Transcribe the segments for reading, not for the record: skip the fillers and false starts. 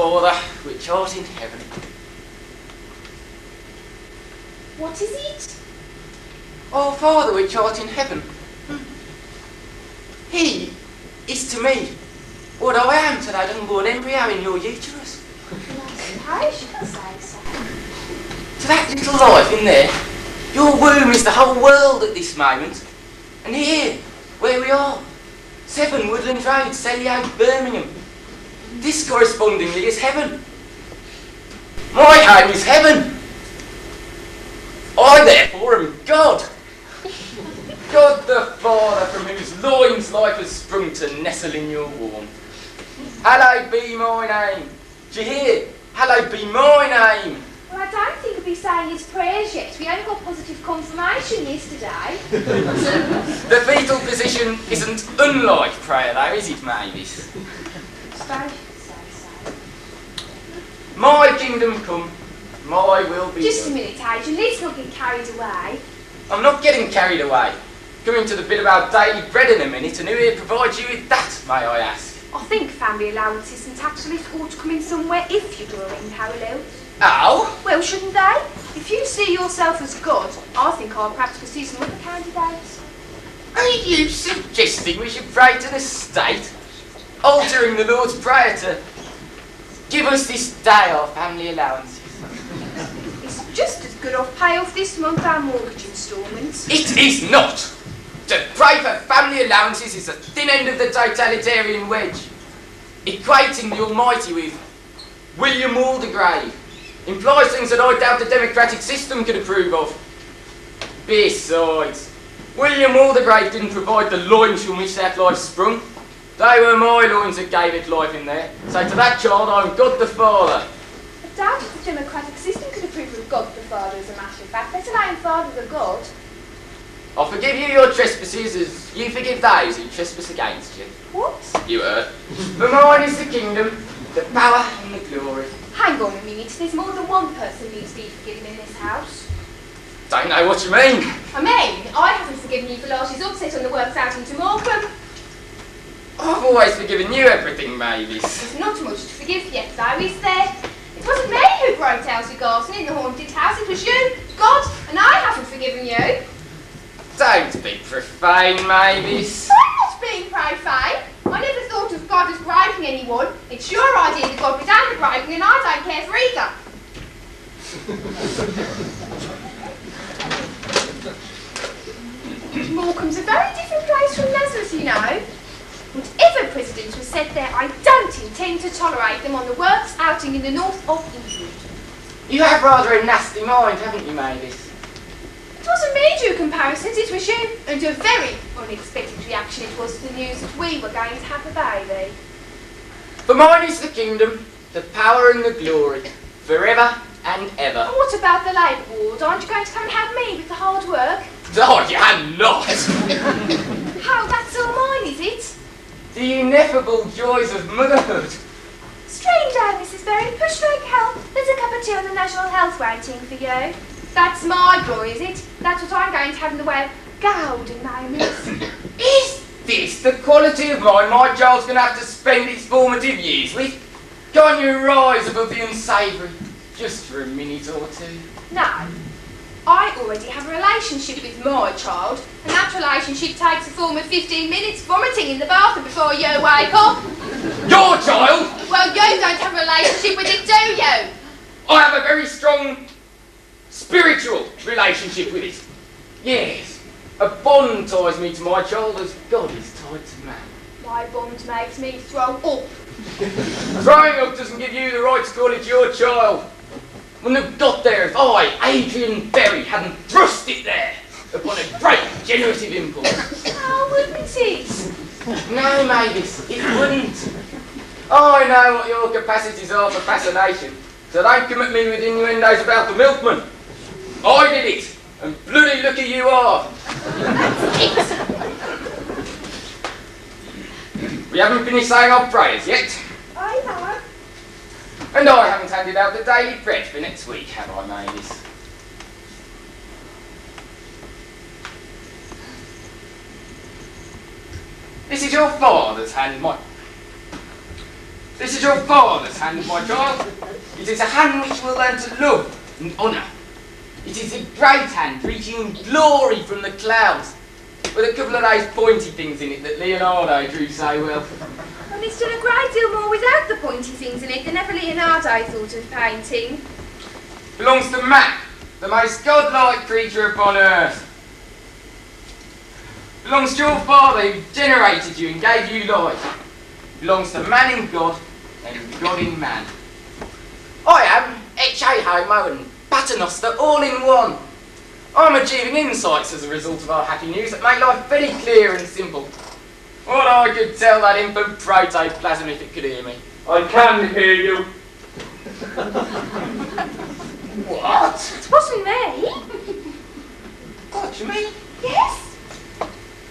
Father, which art in heaven. What is it? Our Father, which art in heaven. He is to me what I am to that unborn embryo in your uterus. I suppose you can say so. To that little life in there, your womb is the whole world at this moment. And here, where we are, 7 Woodland Road, Selly, Birmingham. This correspondingly is heaven. My home is heaven. I therefore am God. God the Father, from whose loins life has sprung to nestle in your womb. Hallowed be my name. Do you hear? Hallowed be my name. Well, I don't think he'll be saying his prayers yet. We only got positive confirmation yesterday. The fetal position isn't unlike prayer though, is it, Mavis? I suppose you can say so. My kingdom come, my will be Just a done. minute, Adrian. Let's not get carried away. I'm not getting carried away. Coming to the bit about daily bread in a minute, and who here provides you with that, may I ask? I think family allowances and tax relief ought to come in somewhere if you're drawing parallels. Oh? Well, shouldn't they? If you see yourself as God, I think I'll perhaps pursue some other candidates. Are you suggesting we should pray to the state? Altering the Lord's Prayer to give us this day our family allowances? It's just as good off pay off this month our mortgage instalments. It is not! To pray for family allowances is the thin end of the totalitarian wedge, equating the Almighty with William Waldegrave implies things that I doubt the democratic system could approve of. Besides, William Waldegrave didn't provide the loins from which that life sprung. They were my loins that gave it life in there. So to that child, I'm God the Father. I doubt if the democratic system could approve of God the Father as a matter of fact. Let alone Father the God. I'll forgive you your trespasses as you forgive those who trespass against you. What? You heard. For mine is the kingdom, the power and the glory. Hang on a minute, there's more than one person who needs to be forgiven in this house. Don't know what you mean. I mean, I haven't forgiven you for last year's upset on the works out into Morecambe. I've always forgiven you everything, Mavis. There's not much to forgive yet, though, is there? It wasn't me who broke Elsie Garson in the haunted house, it was you, God, and I haven't forgiven you. Don't be profane, Mavis. I'm not being profane. I never thought of God as bribing anyone. It's your idea that God was under bribing, and I don't care for either. Morecambe's a very different place from Nazareth, you know. Whatever precedents were set there, I don't intend to tolerate them on the works outing in the north of England. You have rather a nasty mind, haven't you, Mavis? It wasn't me drew comparisons, it was you. And a very unexpected reaction it was to the news that we were going to have a baby. For mine is the kingdom, the power and the glory, forever and ever. And what about the labour ward? Aren't you going to come and help me with the hard work? Oh, you're not! How, that's all mine, is it? The ineffable joys of motherhood. Strange, Mrs. Berry. Push like help. There's a cup of tea on the National Health waiting for you. That's my glory, is it? That's what I'm going to have in the way of golden moments. Is this the quality of mind my child's going to have to spend its formative years with? Can't you rise above the unsavoury, just for a minute or two? No. I already have a relationship with my child, and that relationship takes the form of 15 minutes vomiting in the bathroom before you wake up. Your child? Well, you don't have a relationship with it, do you? I have a very strong spiritual relationship with it. Yes, a bond ties me to my child as God is tied to man. My bond makes me throw up. Throwing up doesn't give you the right to call it your child. Wouldn't have got there if I, Adrian Berry, hadn't thrust it there upon a great generative impulse. Oh, wouldn't it? No, Mavis, it wouldn't. I know what your capacities are for fascination, so don't come at me with innuendos about the milkman. I did it, and bloody lucky you are. We haven't finished saying our prayers yet. I know. And I haven't handed out the daily bread for next week, have I, Mavis? This is your father's hand, This is your father's hand, my child. It is a hand which will learn to love and honour. It is a great hand reaching in glory from the clouds, with a couple of those pointy things in it that Leonardo drew so well. And it's done a great deal more without the pointy things in it than ever Leonardo thought of painting. Belongs to man, the most godlike creature upon earth. Belongs to your father who generated you and gave you life. Belongs to man in God and God in man. I am Ecce Homo and Pater Nosta all in one. I'm achieving insights as a result of our happy news that make life very clear and simple. What I could tell that infant protoplasm if it could hear me. I can hear you. What? It wasn't me. What do you mean? Yes.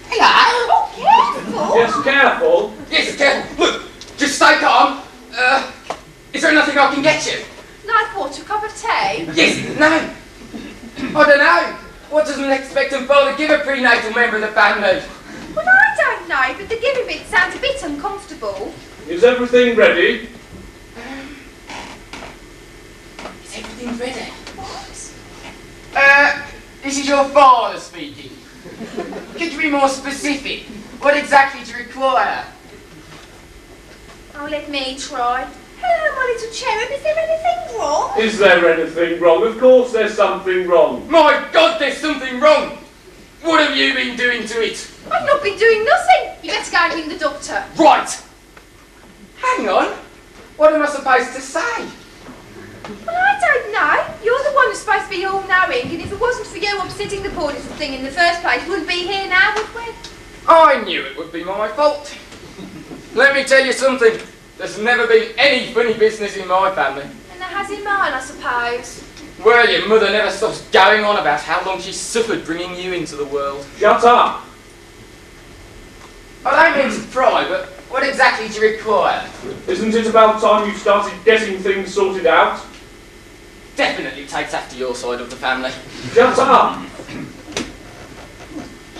Hello? Oh, careful. Yes, careful. Yes, careful. Look, just stay calm. Is there nothing I can get you? Like what, a cup of tea? Yes, no. I don't know. What does an expectant father give a prenatal member of the family? Well, I don't know, but the giving bit sounds a bit uncomfortable. Is everything ready? Is everything ready? What? This is your father speaking. Could you be more specific? What exactly do you require? Oh, let me try. Hello, my little cherub, is there anything wrong? Is there anything wrong? Of course there's something wrong. My God, there's something wrong. What have you been doing to it? I've not been doing nothing. You better go and ring the doctor. Right. Hang on. What am I supposed to say? Well, I don't know. You're the one who's supposed to be all-knowing, and if it wasn't for you upsetting the poor little thing in the first place, we wouldn't be here now, would we? I knew it would be my fault. Let me tell you something. There's never been any funny business in my family. And there has in mine, I suppose. Well, your mother never stops going on about how long she's suffered bringing you into the world. Shut up. I don't mean to pry, but what exactly do you require? Isn't it about time you started getting things sorted out? Definitely takes after your side of the family. Shut up.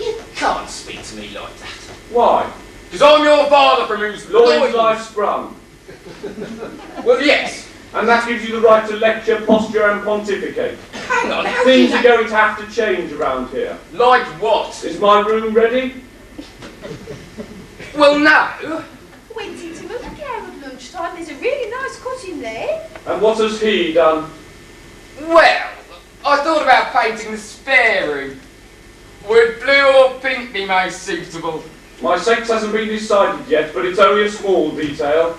You can't speak to me like that. Why? Because I'm your father from whose Loins loins life sprung. Well, yes. And that gives you the right to lecture, posture and pontificate. Hang on, how Things do are you... going to have to change around here. Like what? Is my room ready? Well, no. Went into another care at lunchtime. There's a really nice cut in there. And what has he done? Well, I thought about painting the spare room. Would blue or pink be most suitable? My sex hasn't been decided yet, but it's only a small detail.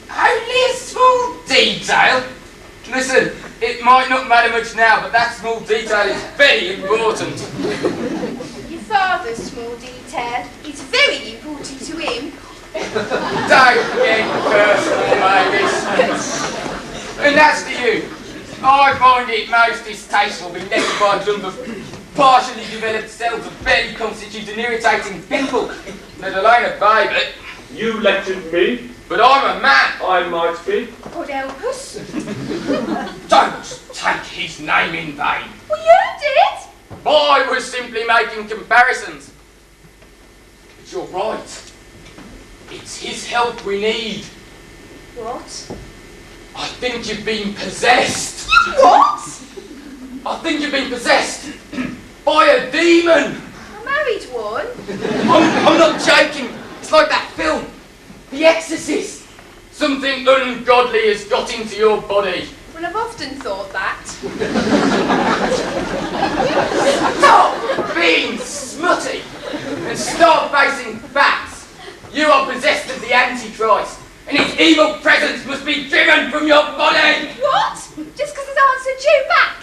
Only a small detail? Listen, it might not matter much now, but that small detail is very important. Your father's small detail is very important to him. Don't get personal, Mavis. And as for you, I find it most distasteful being left by a clump of partially developed cells that barely constitute an irritating pimple, let alone a baby. You lectured me. But I'm a man. I might be. God help us. Don't take his name in vain. Well, you did. I was simply making comparisons. But you're right. It's his help we need. What? I think you've been possessed. What? I think you've been possessed by a demon. I married one. I'm not joking. It's like that film, The Exorcist. Something ungodly has got into your body. Well, I've often thought that. Stop being smutty and start facing facts. You are possessed of the Antichrist, and his evil presence must be driven from your body. What? Just because it answered you back?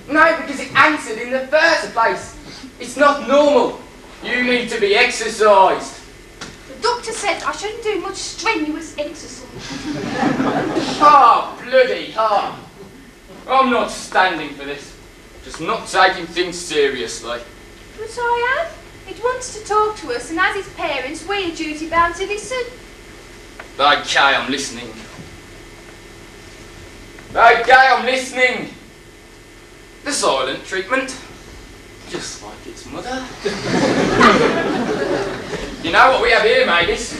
No, because it answered in the first place. It's not normal. You need to be exercised. The doctor said I shouldn't do much strenuous exercise. Ah, bloody hell. I'm not standing for this. Just not taking things seriously. But I am. It wants to talk to us, and as his parents, we are duty bound to listen. Okay, I'm listening. Okay, I'm listening. The silent treatment. Just like its mother. You know what we have here, Mavis?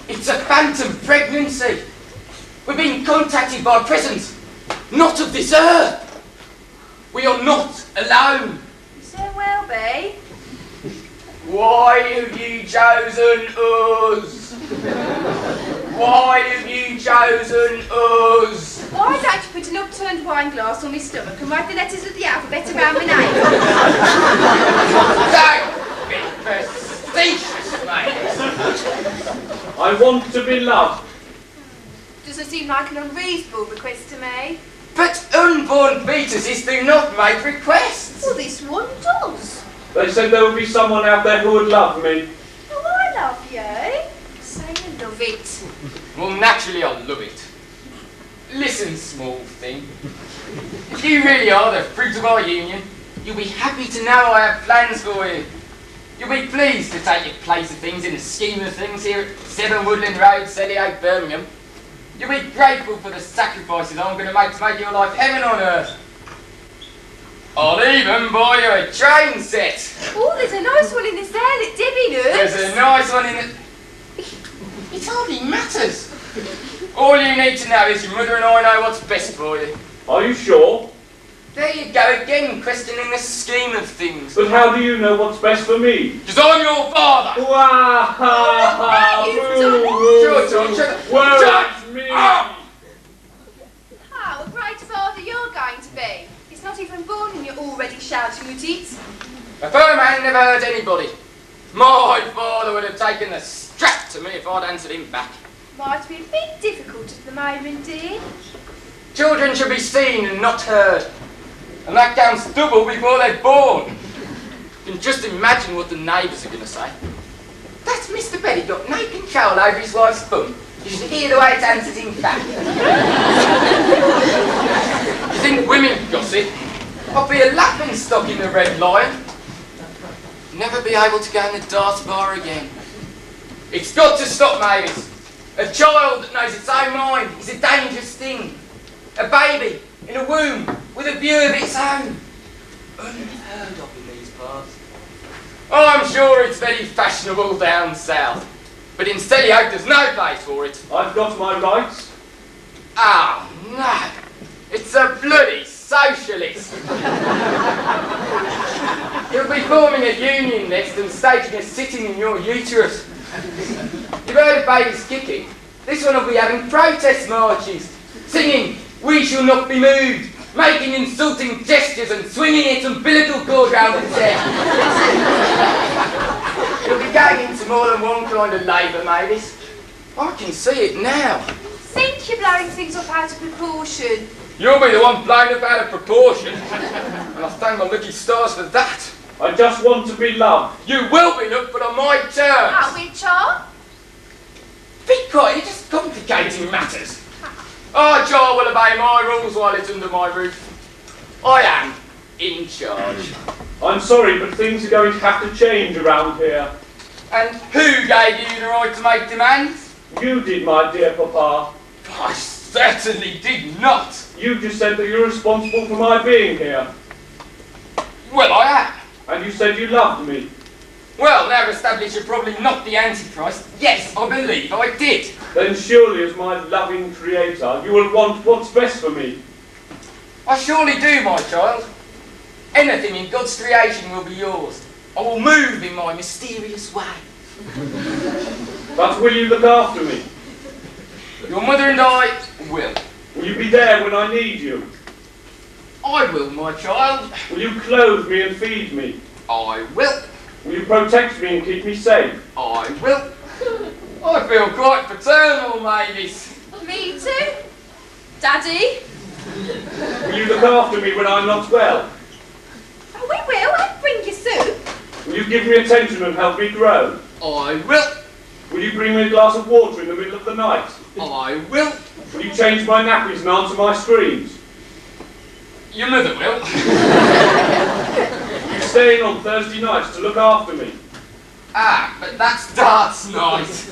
It's a phantom pregnancy. We're being contacted by a presence, not of this earth. We are not alone. So well be. Why have you chosen us? Why have you chosen us? Why don't you put an upturned wine glass on my stomach and write the letters of the alphabet around my name? Don't be facetious, mate. I want to be loved. Doesn't seem like an unreasonable request to me. But unborn fetuses do not make requests. Well, this one does. They said there would be someone out there who would love me. Oh, I love you. Say you love it. Well, naturally I love it. Listen, small thing. If you really are the fruit of our union, you'll be happy to know I have plans for you. You'll be pleased to take your place of things in the scheme of things here at 7 Woodland Road, Selly, Birmingham. You'll be grateful for the sacrifices I'm going to make your life heaven on earth. I'll even buy you a train set. Oh, there's a nice one in the sale at Debbie knows. There's a nice one in the... It hardly matters. All you need to know is your mother and I know what's best for you. Are you sure? There you go again, questioning the scheme of things. But how do you know what's best for me? Because I'm your father. Wow! Sure, John, shut up. Well, me. Oh, a great father you're going to be. He's not even born and you're already shouting at it. A firm man never hurt anybody. My father would have taken the strap to me if I'd answered him back. Might be a bit difficult at the moment, dear. Children should be seen and not heard. And that counts double before they're born. You can just imagine what the neighbours are going to say. That's Mr. Betty got no control over his wife's bum. You should hear the way it answers him back. You think women gossip? I'll be a laughing stock in the Red Lion. Never be able to go in the dart bar again. It's got to stop, mates. A child that knows its own mind is a dangerous thing. A baby in a womb with a view of its own. Unheard of in these parts. Oh, I'm sure it's very fashionable down south. But in Steady Hope there's no place for it. I've got my rights. Ah, no. It's a bloody socialist. He'll be forming a union next and staging a sitting in your uterus. You've heard of babies kicking? This one will be having protest marches, singing, "We shall not be moved," making insulting gestures and swinging its umbilical cord round its head. You'll be going into more than one kind of labour, Mavis. I can see it now. Think you're blowing things up out of proportion. You'll be the one blown up out of proportion. And I thank my lucky stars for that. I just want to be loved. You will be loved, but on my terms. At which are? Be quiet, you're just complicating matters. Our child will obey my rules while it's under my roof. I am in charge. I'm sorry, but things are going to have to change around here. And who gave you the right to make demands? You did, my dear Papa. I certainly did not. You just said that you're responsible for my being here. Well, I am. And you said you loved me. Well, now established you're probably not the Antichrist. Yes, I believe I did. Then surely as my loving creator, you will want what's best for me. I surely do, my child. Anything in God's creation will be yours. I will move in my mysterious way. But will you look after me? Your mother and I will. Will you be there when I need you? I will, my child. Will you clothe me and feed me? I will. Will you protect me and keep me safe? I will. I feel quite paternal, Mavis. Me too. Daddy? Will you look after me when I'm not well? Oh, we will. I'll bring you soup. Will you give me attention and help me grow? I will. Will you bring me a glass of water in the middle of the night? I will. Will you change my nappies and answer my screams? Your mother will. Will you stay in on Thursday nights to look after me? Ah, but that's darts night.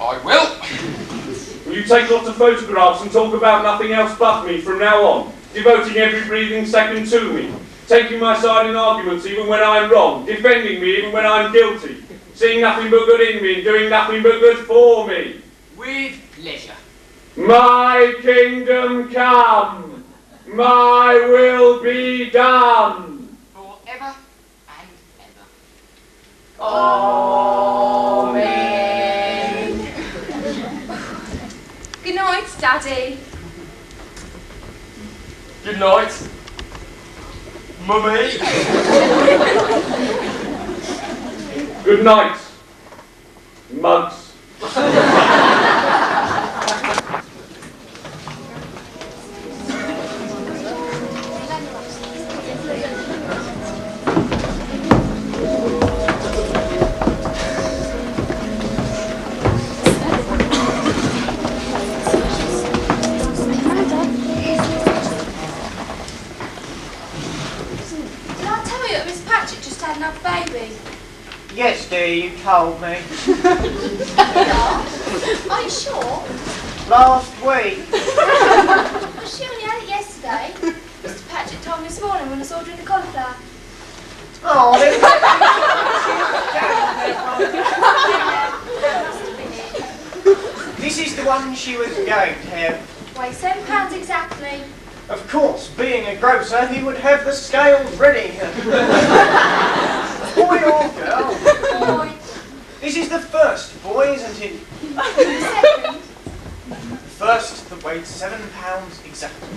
I will. Will you take lots of photographs and talk about nothing else but me from now on, devoting every breathing second to me, taking my side in arguments even when I'm wrong, defending me even when I'm guilty, seeing nothing but good in me and doing nothing but good for me. With pleasure. My kingdom come, my will be done. Forever and ever. Amen. Good night, Daddy. Good night, Mummy. Good night, mugs. Yes, dear, you told me. Are you sure? Last week. Well, she only had it yesterday. Mr. Patrick told me this morning when I saw her in the cauliflower. Oh, this is the one she was going to have. Weigh £7 exactly. Of course, being a grocer, he would have the scales ready. Boy or girl? Boy. This is the first boy, isn't it? Second. The first that weighed £7 exactly.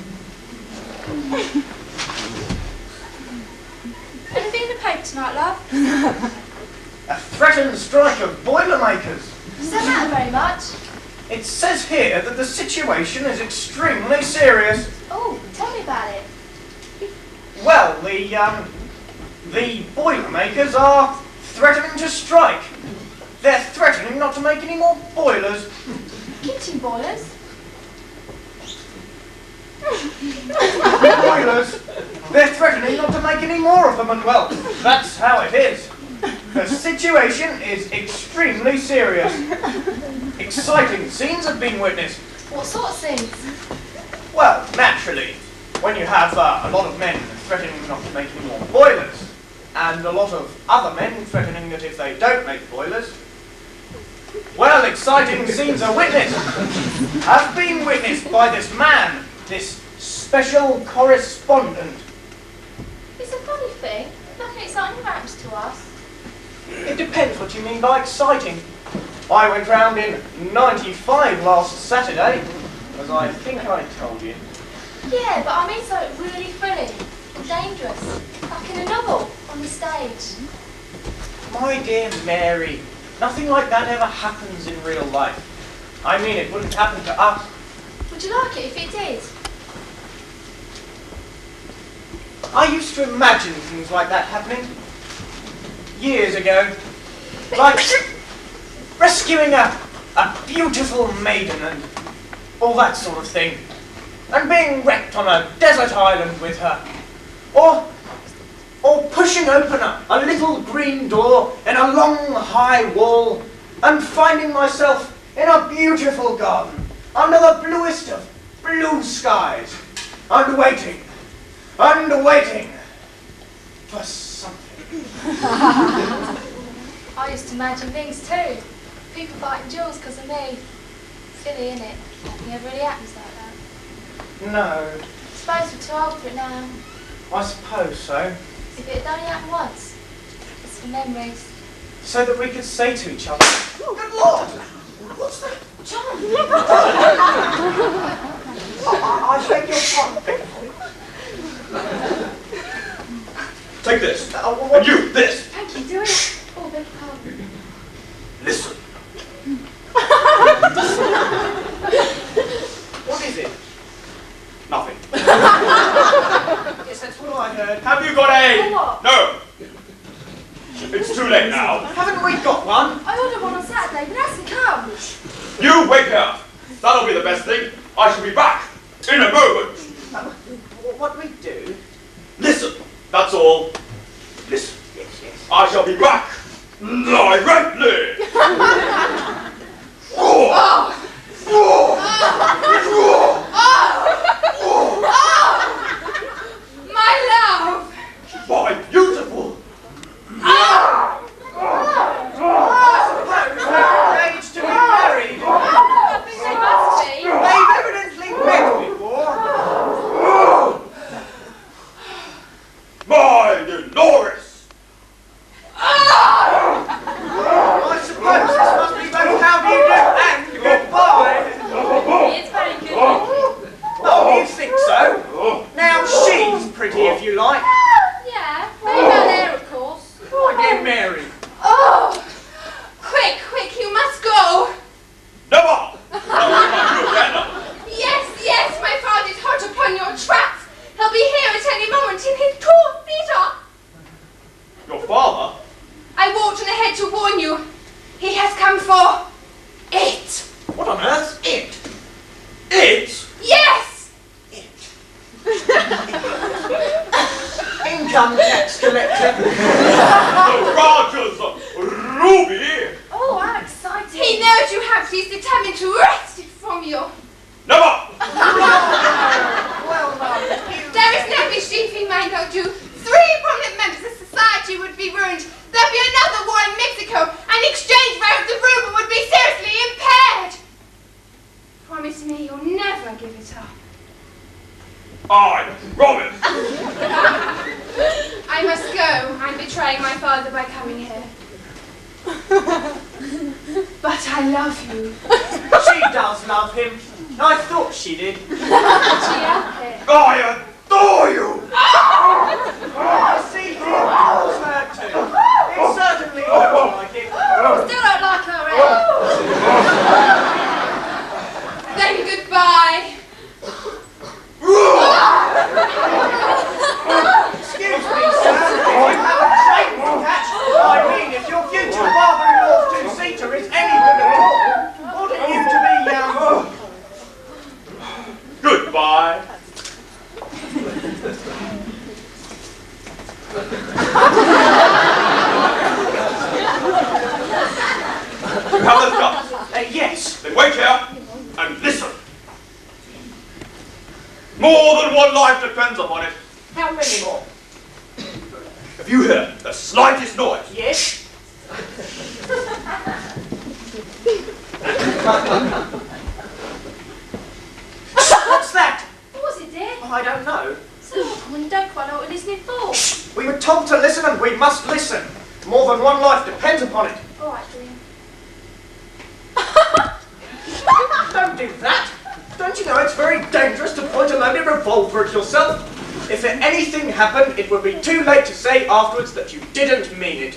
Anything in the paper tonight, love? A threatened strike of Boilermakers. Does that matter very much? It says here that the situation is extremely serious. Oh, tell me about it. Well, the Boilermakers are threatening to strike. They're threatening not to make any more boilers. Kitchen boilers? Boilers? They're threatening not to make any more of them, and well, that's how it is. The situation is extremely serious. Exciting scenes have been witnessed. What sort of scenes? Well, naturally, when you have a lot of men threatening not to make any more boilers, and a lot of other men threatening that if they don't make boilers, well, exciting scenes are witnessed. Have been witnessed by this man, this special correspondent. It's a funny thing. Nothing exciting happens to us. It depends what you mean by exciting. I went round in 95 last Saturday, as I think I told you. Yeah, but I mean something really thrilling and dangerous. Like in a novel, on the stage. My dear Mary, nothing like that ever happens in real life. I mean, it wouldn't happen to us. Would you like it if it did? I used to imagine things like that happening years ago. Like rescuing a beautiful maiden and all that sort of thing. And being wrecked on a desert island with her. Or pushing open a little green door in a long high wall and finding myself in a beautiful garden under the bluest of blue skies and waiting for something. I used to imagine things too. People fighting duels because of me. Silly, innit? Nothing ever really happens like that. No, I suppose we're too old for it now. I suppose so. If it had only happened once, it's for memories. So that we could say to each other, "Good Lord, what's that?" John! I beg your pardon. Take this. What? And you, this. Thank you, do it. Oh, beg your pardon. Listen. What is it? Nothing. Yes, that's what I heard. Have you got a... What? No. It's too late now. Haven't we got one? I ordered one on Saturday, but it hasn't come. You wait here. That'll be the best thing. I shall be back in a moment. What we do? Listen. That's all. Listen. Yes, yes. I shall be back directly. My love! My beautiful. Oh! you like. Yeah, way down there, of course. My dear Mary. Oh! Quick, you must go! Never! Yes, my father is hot upon your tracks. He'll be here at any moment in his tall theatre. Your father? I walked on ahead to warn you. He has come for it. What on earth's it? It? Yes! Income tax collector. The Rogers Ruby! Oh, how exciting. He knows you have. He's determined to wrest it from you. Never! Well, There is no mischief in mind, don't you? 3 prominent members of society would be ruined. There'd be another war in Mexico, and the exchange rate of the ruble would be seriously impaired. Promise me you'll never give it up. I promise! I must go. I'm betraying my father by coming here. But I love you. she does love him. I thought she did. I adore you! I see he adores her too. It certainly looks like it. Still don't like her, eh? Then goodbye. Excuse me, sir, if you have a train to catch, I mean, if your future father-in-law's two-seater is any good at all, oughtn't you to be, Goodbye! You have those guns? yes. Then wait here and listen. More than one life depends upon it. How many more? If you hear the slightest noise, Yes. What's that? What was it, dear? Oh, I don't know. So, you don't quite know what we're listening for. We were told to listen and we must listen. More than one life depends upon it. All right, dear. Don't do that. Don't you know it's very dangerous to point a loaded revolver at yourself? If anything happened, it would be too late to say afterwards that you didn't mean it.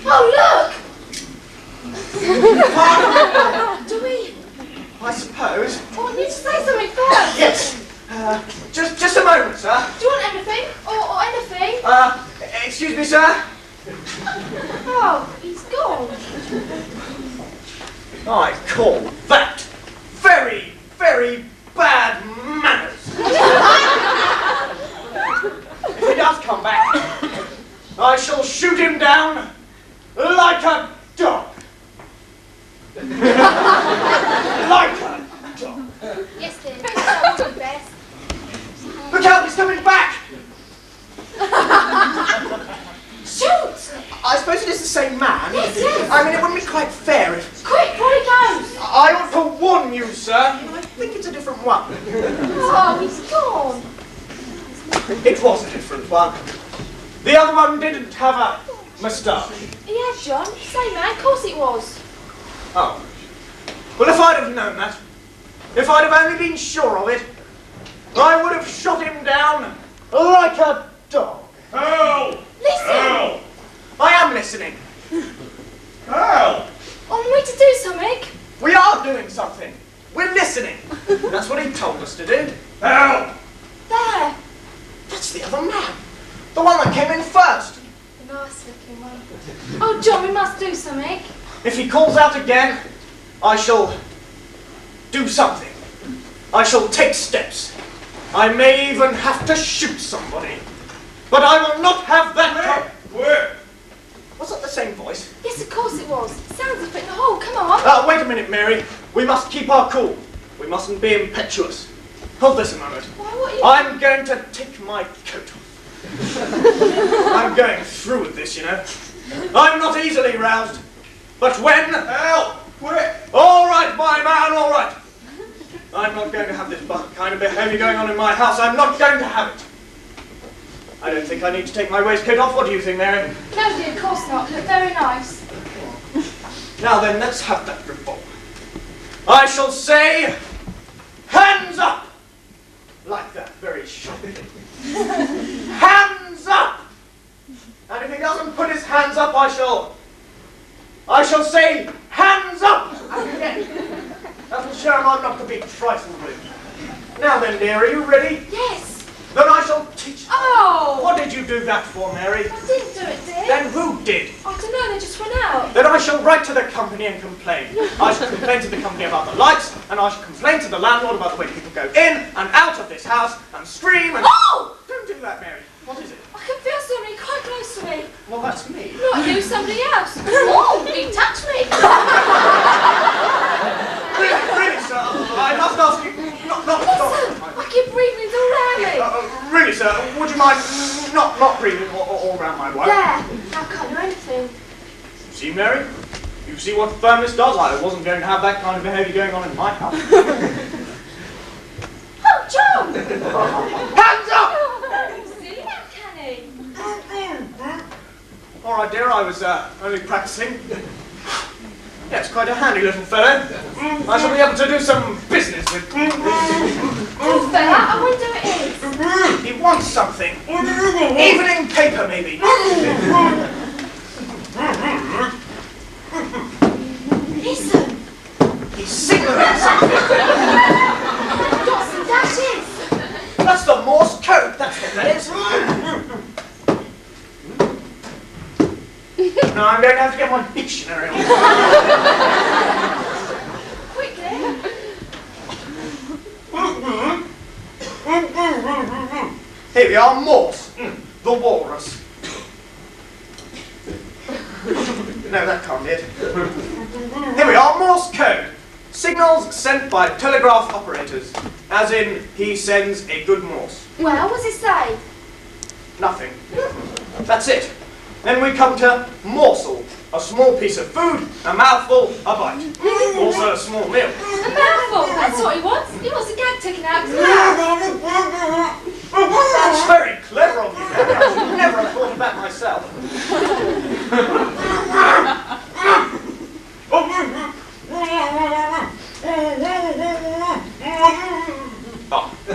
Oh, look! Do we? I suppose. Oh, I need to say something first. Yes. Just a moment, sir. Do you want anything? Or anything? Excuse me, sir. Oh, he's gone. I call that very, very bad manners. If he does come back, I shall shoot him down like a dog. Like a dog. Yes, dear. That would be best. Look out, he's coming back. Shoot! I suppose it is the same man. Yes, yes. I mean, it wouldn't be quite fair if... Quick, before he goes. I ought to warn you, sir. I think it's a different one. Oh, he's gone. It was a different one. The other one didn't have a moustache. Yeah, John. Same man. Of course it was. Oh. Well, if I'd have known that, if I'd have only been sure of it, I would have shot him down like a dog. help! Listen. Help! I am listening. Help! Want me to do something? We are doing something. We're listening. That's what he told us to do. Help! There. That's the other man. The one that came in first. The nice looking one. Oh, John, we must do something. If he calls out again, I shall do something. I shall take steps. I may even have to shoot somebody. But I will not have that... Where? Was that the same voice? Yes, of course it was. Sounds a bit in the hole. Come on. Wait a minute, Mary. We must keep our cool. We mustn't be impetuous. Hold this a moment. Why, what are you... I'm going to take my coat off. I'm going through with this, you know. I'm not easily roused. But when... Help! Quick! All right, my man, all right. I'm not going to have this kind of behaviour going on in my house. I'm not going to have it. I don't think I need to take my waistcoat off. What do you think, Mary? No, dear, of course not. Look very nice. Now then, let's have that revolver. I shall say, hands up, like that, very shortly. Hands up! And if he doesn't put his hands up, I shall say, hands up! Again. That'll show him I'm not to be trifled with. Now then, dear, are you ready? Yes. Then I shall teach you. Oh! What did you do that for, Mary? I didn't do it, dear. Then who did? I don't know, they just went out. Then I shall write to the company and complain. I shall complain to the company about the lights, and I shall complain to the landlord about the way people go in and out of this house and scream and... Oh! Don't do that, Mary. What is it? I can feel somebody quite close to me. Well, that's me. Not you, somebody else. Oh, you touched me. Really, sir, I must ask you not Listen, I keep breathing all around me. really, sir, would you mind not breathing all around my wife? There, I can't do anything. See, Mary? You see what firmness does? I wasn't going to have that kind of behaviour going on in my house. Oh, John! Hands up! Silly that canny. All right, dear, I was only practising. Yes, quite a handy little fellow. I shall be able to do some business with. Oh, fella, I wonder who it is. He wants something. Evening paper, maybe. Listen. He's signalling something. What's that is? That's the Morse code, that's what that is. Now I'm going to have to get my dictionary on. Quickly. Here we are, Morse, the walrus. No, that can't be it. Here we are, Morse code. Signals sent by telegraph operators. As in, he sends a good Morse. Well, what does it say? Nothing. That's it. Then we come to morsel. A small piece of food, a mouthful, a bite. Also a small meal. A mouthful. That's what he wants. He wants a gag taken out of his mouth. That's very clever of you, Mary. I should never have thought of that myself. Oh. You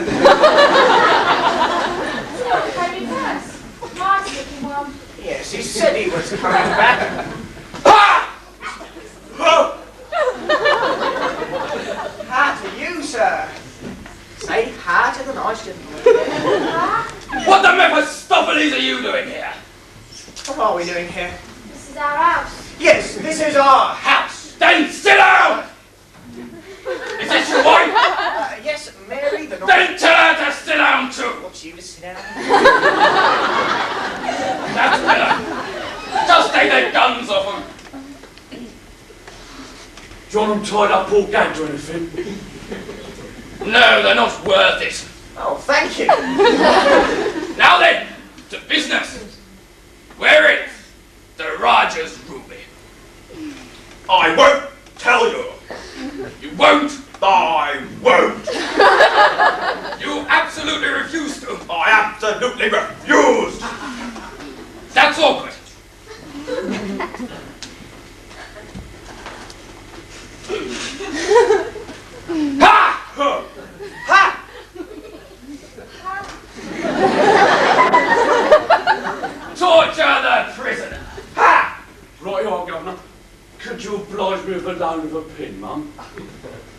know what came in first? Mark's looking one. Yes, he said he was coming back. Ha! Ha to you, sir. Say ha to the nice gentleman. What the Mephistopheles are you doing here? What are we doing here? This is our house. Yes, this is our house. Then sit down! Is this your wife? Yes, Mary the... Then tell her to sit down too! Wants you to sit down? That's better. Just take their guns off them. Do you want them tied up or gagged or anything? No, they're not worth it. Oh, thank you. Now then, to business. Where is the Raja's ruby? I won't tell you. You won't? I won't. You absolutely refuse to. I absolutely refuse. That's awkward. Ha! Huh. Ha! Torture the prisoner. Ha! Right, you are, Governor. Could you oblige me with a loan of a pin, Mum?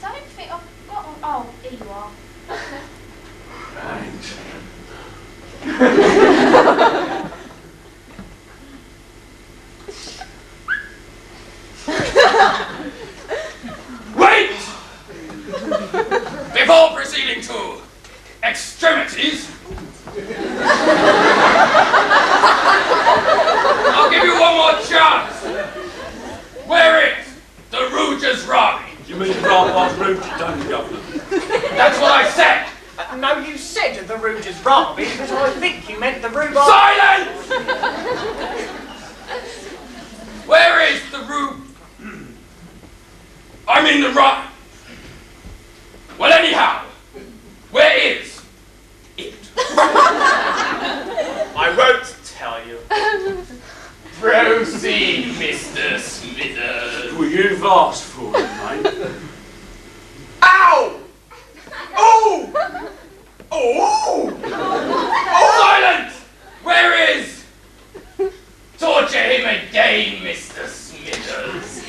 Don't think I've got one. Oh, here you are. Thanks. Wait! Before proceeding to extremities, I'll give you one more chance. Where is the Rouge's Robbie? You mean Grandpa's Rudy, don't you, Governor? That's what I said. No, you said the Rouge is Robbie, but I think you meant the rhubarb. Silence! Where is the I mean the rock. Well, anyhow, where is it? I won't tell you. Proceed, Mr. Smithers. Well, you've asked for it, mate. Ow! Oh! Oh! No! Silence! Where is? Torture him again, Mr. Smithers.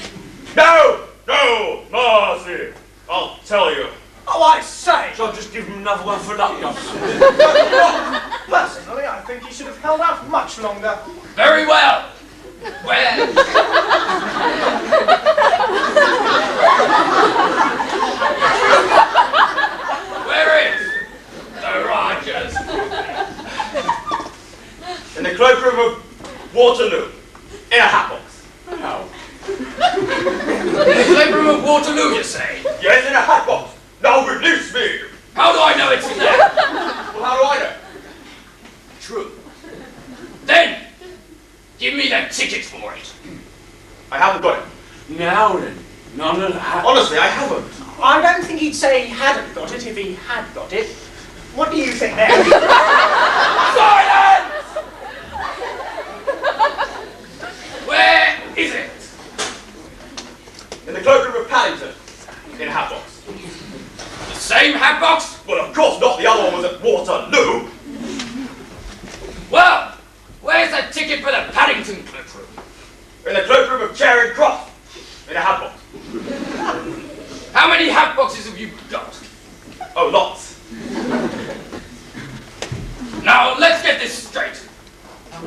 No! No! Mercy! I'll tell you. Oh, I say! Shall I just give him another one for luck, Governor? Personally, I think he should have held out much longer. Very well. Where? Where is the Rogers? In the cloakroom of Waterloo. In a hat box. No. In the cloakroom of Waterloo, you say? Yes, in a hat box. Now release me! How do I know it's in there? Well, how do I know? True. Then, give me the ticket for it. I haven't got it. Now then, none of that. Honestly, I haven't. I don't think he'd say he hadn't got it if he had got it. What do you think, Mary? Silence! Where is it? In the cloakroom of Paddington. In a hat box. The same hat box? Well, of course not. The other one was at Waterloo. Well, where's the ticket for the Paddington cloakroom? In the cloakroom of Charing Cross. In a hat box. How many hat boxes have you got? Oh, lots. Now, let's get this straight.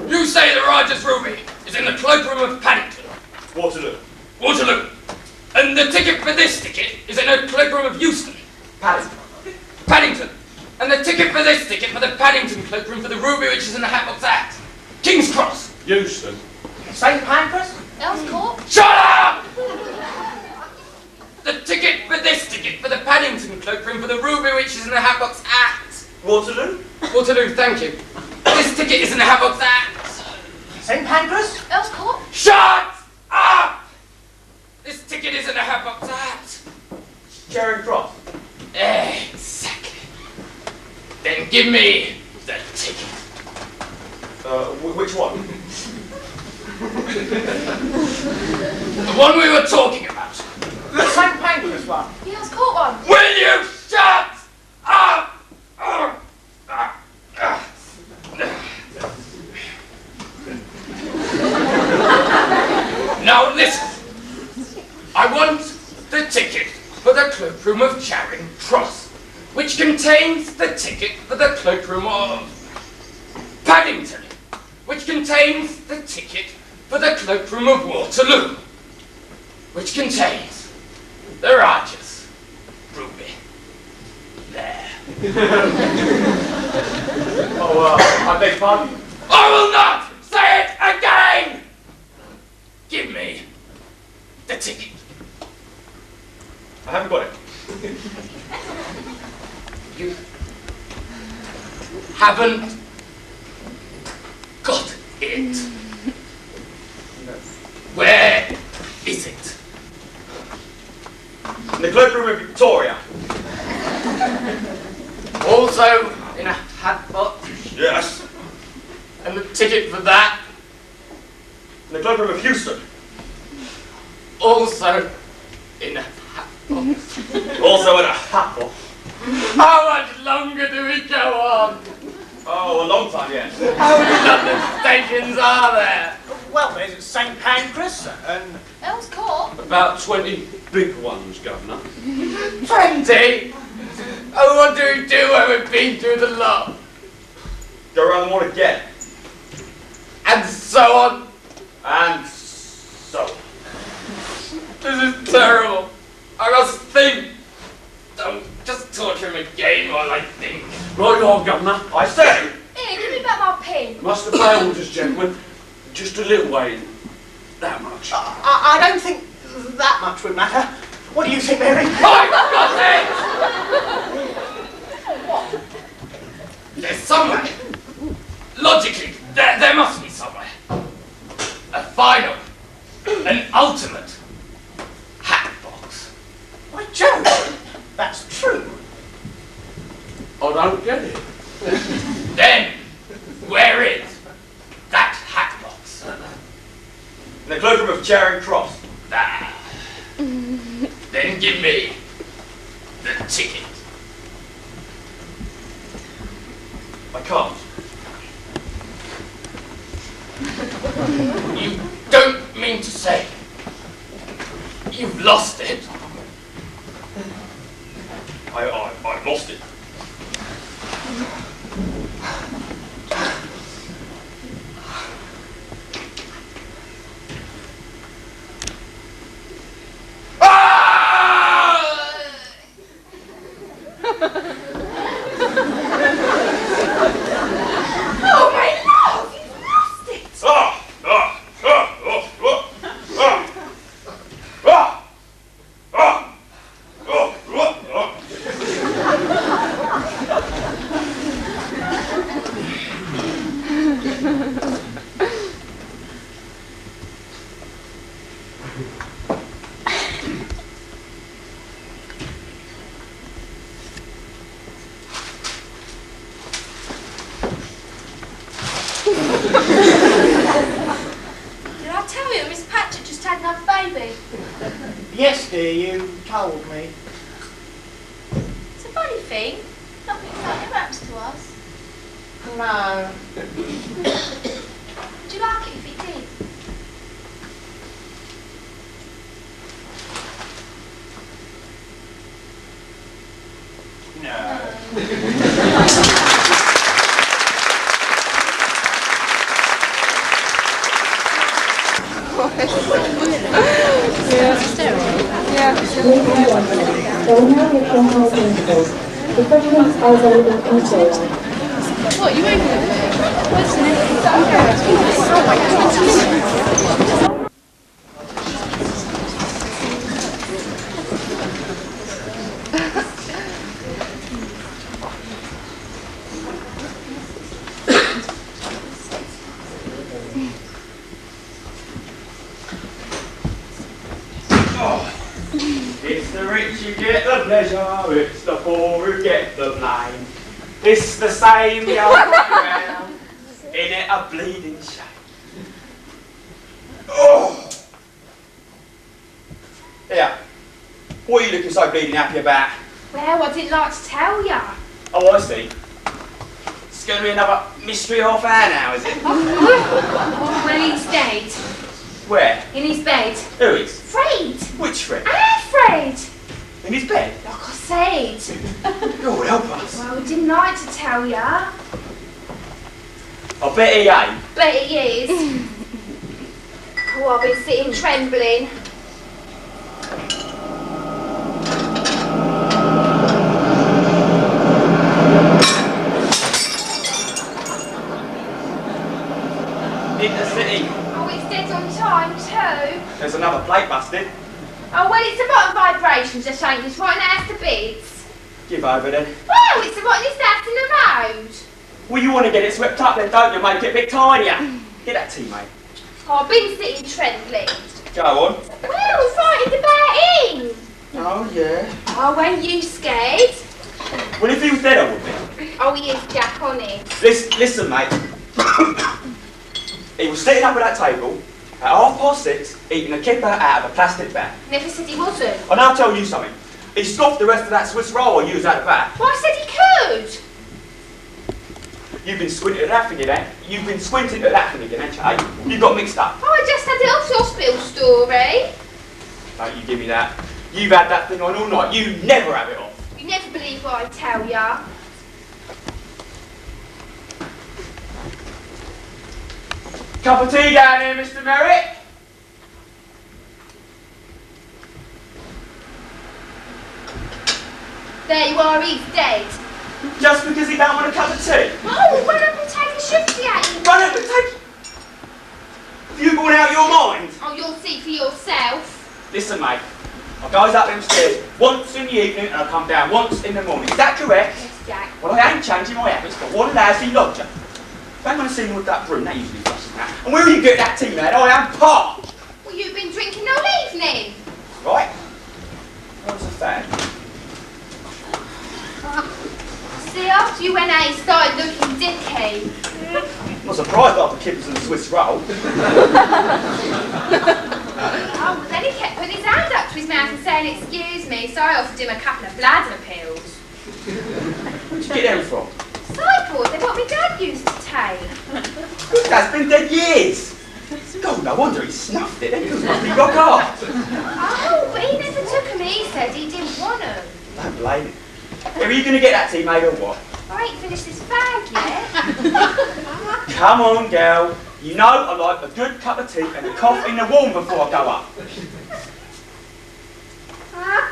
You say the Rogers Ruby is in the cloakroom of Paddington. Waterloo. Waterloo. And the ticket for this ticket is in the cloakroom of Euston. Paddington. Paddington. And the ticket for this ticket for the Paddington cloakroom for the Ruby which is in the Hatbox Act. King's Cross. Euston. St. Pancras? Elscourt? Shut up! The ticket for this ticket for the Paddington cloakroom for the Ruby which is in the Hatbox Act. Waterloo? Waterloo, thank you. This ticket is in the Hatbox Act. St. Pancras? Elscourt? Shut up! This ticket is in the Hatbox Act. Charing Cross. Exactly. Then give me the ticket. Which one? The one we were talking about. The St. Pancras one. The Elscourt one. Will you shut up? Now listen. I want the ticket for the cloakroom of Charing Cross, which contains the ticket for the cloakroom of Paddington, which contains the ticket for the cloakroom of Waterloo, which contains the Rogers Ruby. There. I beg pardon? I will not say it again! Give me the ticket. I haven't got it. You haven't got it. Where is it? In the cloakroom of Victoria. Also in a hat box. Yes. And the ticket for that. In the cloakroom of Houston. Also in a hat box. Also in a hat box. How much longer do we go on? Oh, a long time, yes. How many London stations are there? Well, there's St. Pancras and... Elscourt? About 20 big ones, Governor. 20? Oh, what do we do when we've been through the lot? Go around them all again. And so on. And so on. This is terrible. I must think. Don't just torture him again while I think. Right you are, Governor. I say. Here, give me back my pen. Must obey orders, gentlemen. Just a little way. That much. I don't think that much would matter. What do you think, Mary? I've got it! What? There's somewhere. Logically, there must be somewhere. A final, an ultimate hat box. Why, Joe, that's true. I don't get it. Then, where is that hat box? In the cloakroom of Charing Cross. Ah. Then give me the ticket. I can't. You don't mean to say you've lost it? I lost it. Yes, dear, you told me. It's a funny thing. Nothing like ever happens to us. No. Would you like it if it did? The questions are available in July. What, you open It's the rich who get the pleasure, it's the poor who get the blame. It's the same the old way round, in it a bleeding shame. Oh! Here, what are you looking so bleeding happy about? Well, I didn't like to tell ya. Oh, I see. It's going to be another mystery half hour now, is it? Well, he's dead. Where? In his bed. Who is? Fred. Which Fred? Alfred. In his bed? Like I said. God help us. Well, we didn't like to tell ya. I bet he ain't. But he is. Oh, I've been sitting trembling. In the city. Oh, it's dead on time too. There's another plate busted. Oh, well, it's the bottom vibrations are shaking. It's right now to bits. Give over then. Well, it's the rottennest house in the road. Well, you want to get it swept up then, don't you? Make it a bit tinier. Get that tea, mate. Oh, I've been sitting trembling. Go on. Well, frightened about him. Oh, yeah. Oh, weren't you scared? Well, if he was dead, I would be. Oh, he is, Jack, honest. Listen, mate. He was sitting up at that table at 6:30, eating a kipper out of a plastic bag. Never said he wasn't. And I'll tell you something. He scoffed the rest of that Swiss roll I used out of that. Well, I said he could. You've been squinting at that thing again. You've been squinting at that thing again, ain't you? You got mixed up. Oh, I just had it off the hospital story. Don't you give me that. You've had that thing on all night. You never have it off. You never believe what I tell ya. Cup of tea down here, Mr. Merrick. There you are, he's dead. Just because he don't want a cup of tea. Oh, run up and take a shifty at him. Run up and take... Have you gone out of your mind? Oh, you'll see for yourself. Listen, mate. I goes up them stairs once in the evening and I come down once in the morning. Is that correct? Yes, Jack. Well, I ain't changing my habits for one lousy lodger. If I'm going to see me with that broom, that usually flushes out. And where will you get that tea, lad? I am parched. Well, you've been drinking all evening. Right? What's the fact? See, after you went out, he started looking dicky. I'm not surprised after kippers and Swiss roll. Oh, but then he kept putting his hand up to his mouth and saying, excuse me, so I offered him a couple of bladder pills. Where'd you get them from? Cyborg, they bought me used to take? That's been dead years. God, no wonder he snuffed it. It must be rock art. Oh, but he never took them. He said he didn't want them. Don't blame him. Are you going to get that tea made or what? I ain't finished this bag yet. Come on, girl. You know I like a good cup of tea and a coffee in the warm before I go up. Huh?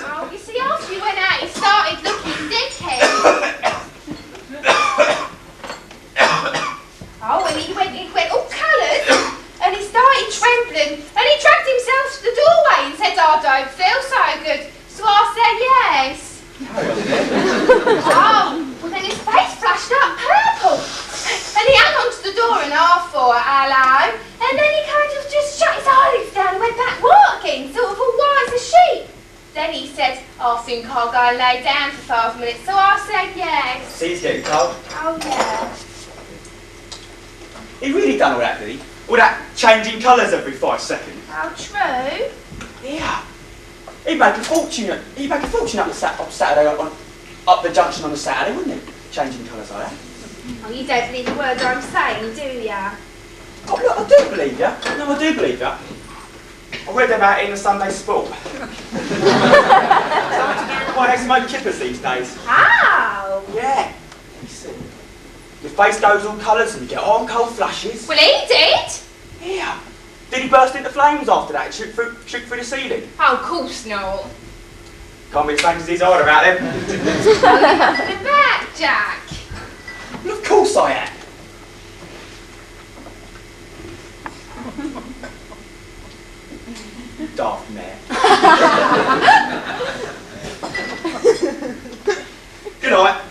Oh, you see, after you went out, he started looking dickhead. Oh, and he went all coloured, and he started trembling, and he dragged himself to the doorway and said, "I don't feel so good." So I said yes. Oh, well then his face flashed up purple, and he hung onto the door and I thought, hello, and then he kind of just shut his eyelids down and went back walking, sort of all white as a sheep. Then he said, "I think I'll go and lay down for 5 minutes," so I said yes. See, he's getting cold. Oh yeah. He really done all that, did he? All that changing colours every 5 seconds. How true. Yeah. He'd make a fortune. He'd make a fortune up Saturday, up the junction on a Saturday, wouldn't he? Changing colours like that. Oh, you don't believe a word I'm saying, do ya? Oh, look, I do believe you. No, I do believe you. I read about it in the Sunday Sport. Why they smoke kippers these days? How? Yeah. You see. Your face goes all colours and you get arm cold flashes. Well, he did. Yeah. Did he burst into flames after that and shoot through the ceiling? Oh, of course not. Can't be as famous as he's hard about them. What are you talking about, Jack? Well, of course I am. Daft mare. Good night.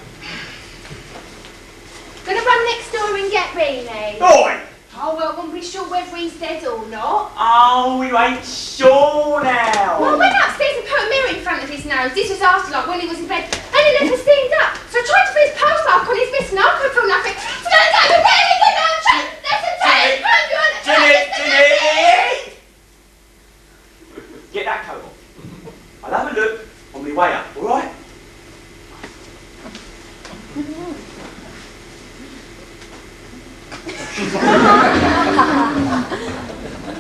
Gonna run next door and get Renee. Oi! Oh, well, won't be sure whether he's dead or not. Oh, you ain't sure now. Well, I went upstairs and put a mirror in front of his nose. This was after, like, when he was in bed. And he never steamed up. So I tried to put his pulse mark on his wrist and I could feel nothing. So then I go, really good now, listen to it. Ginny! Get that coat on. I'll have a look on my way up, all right?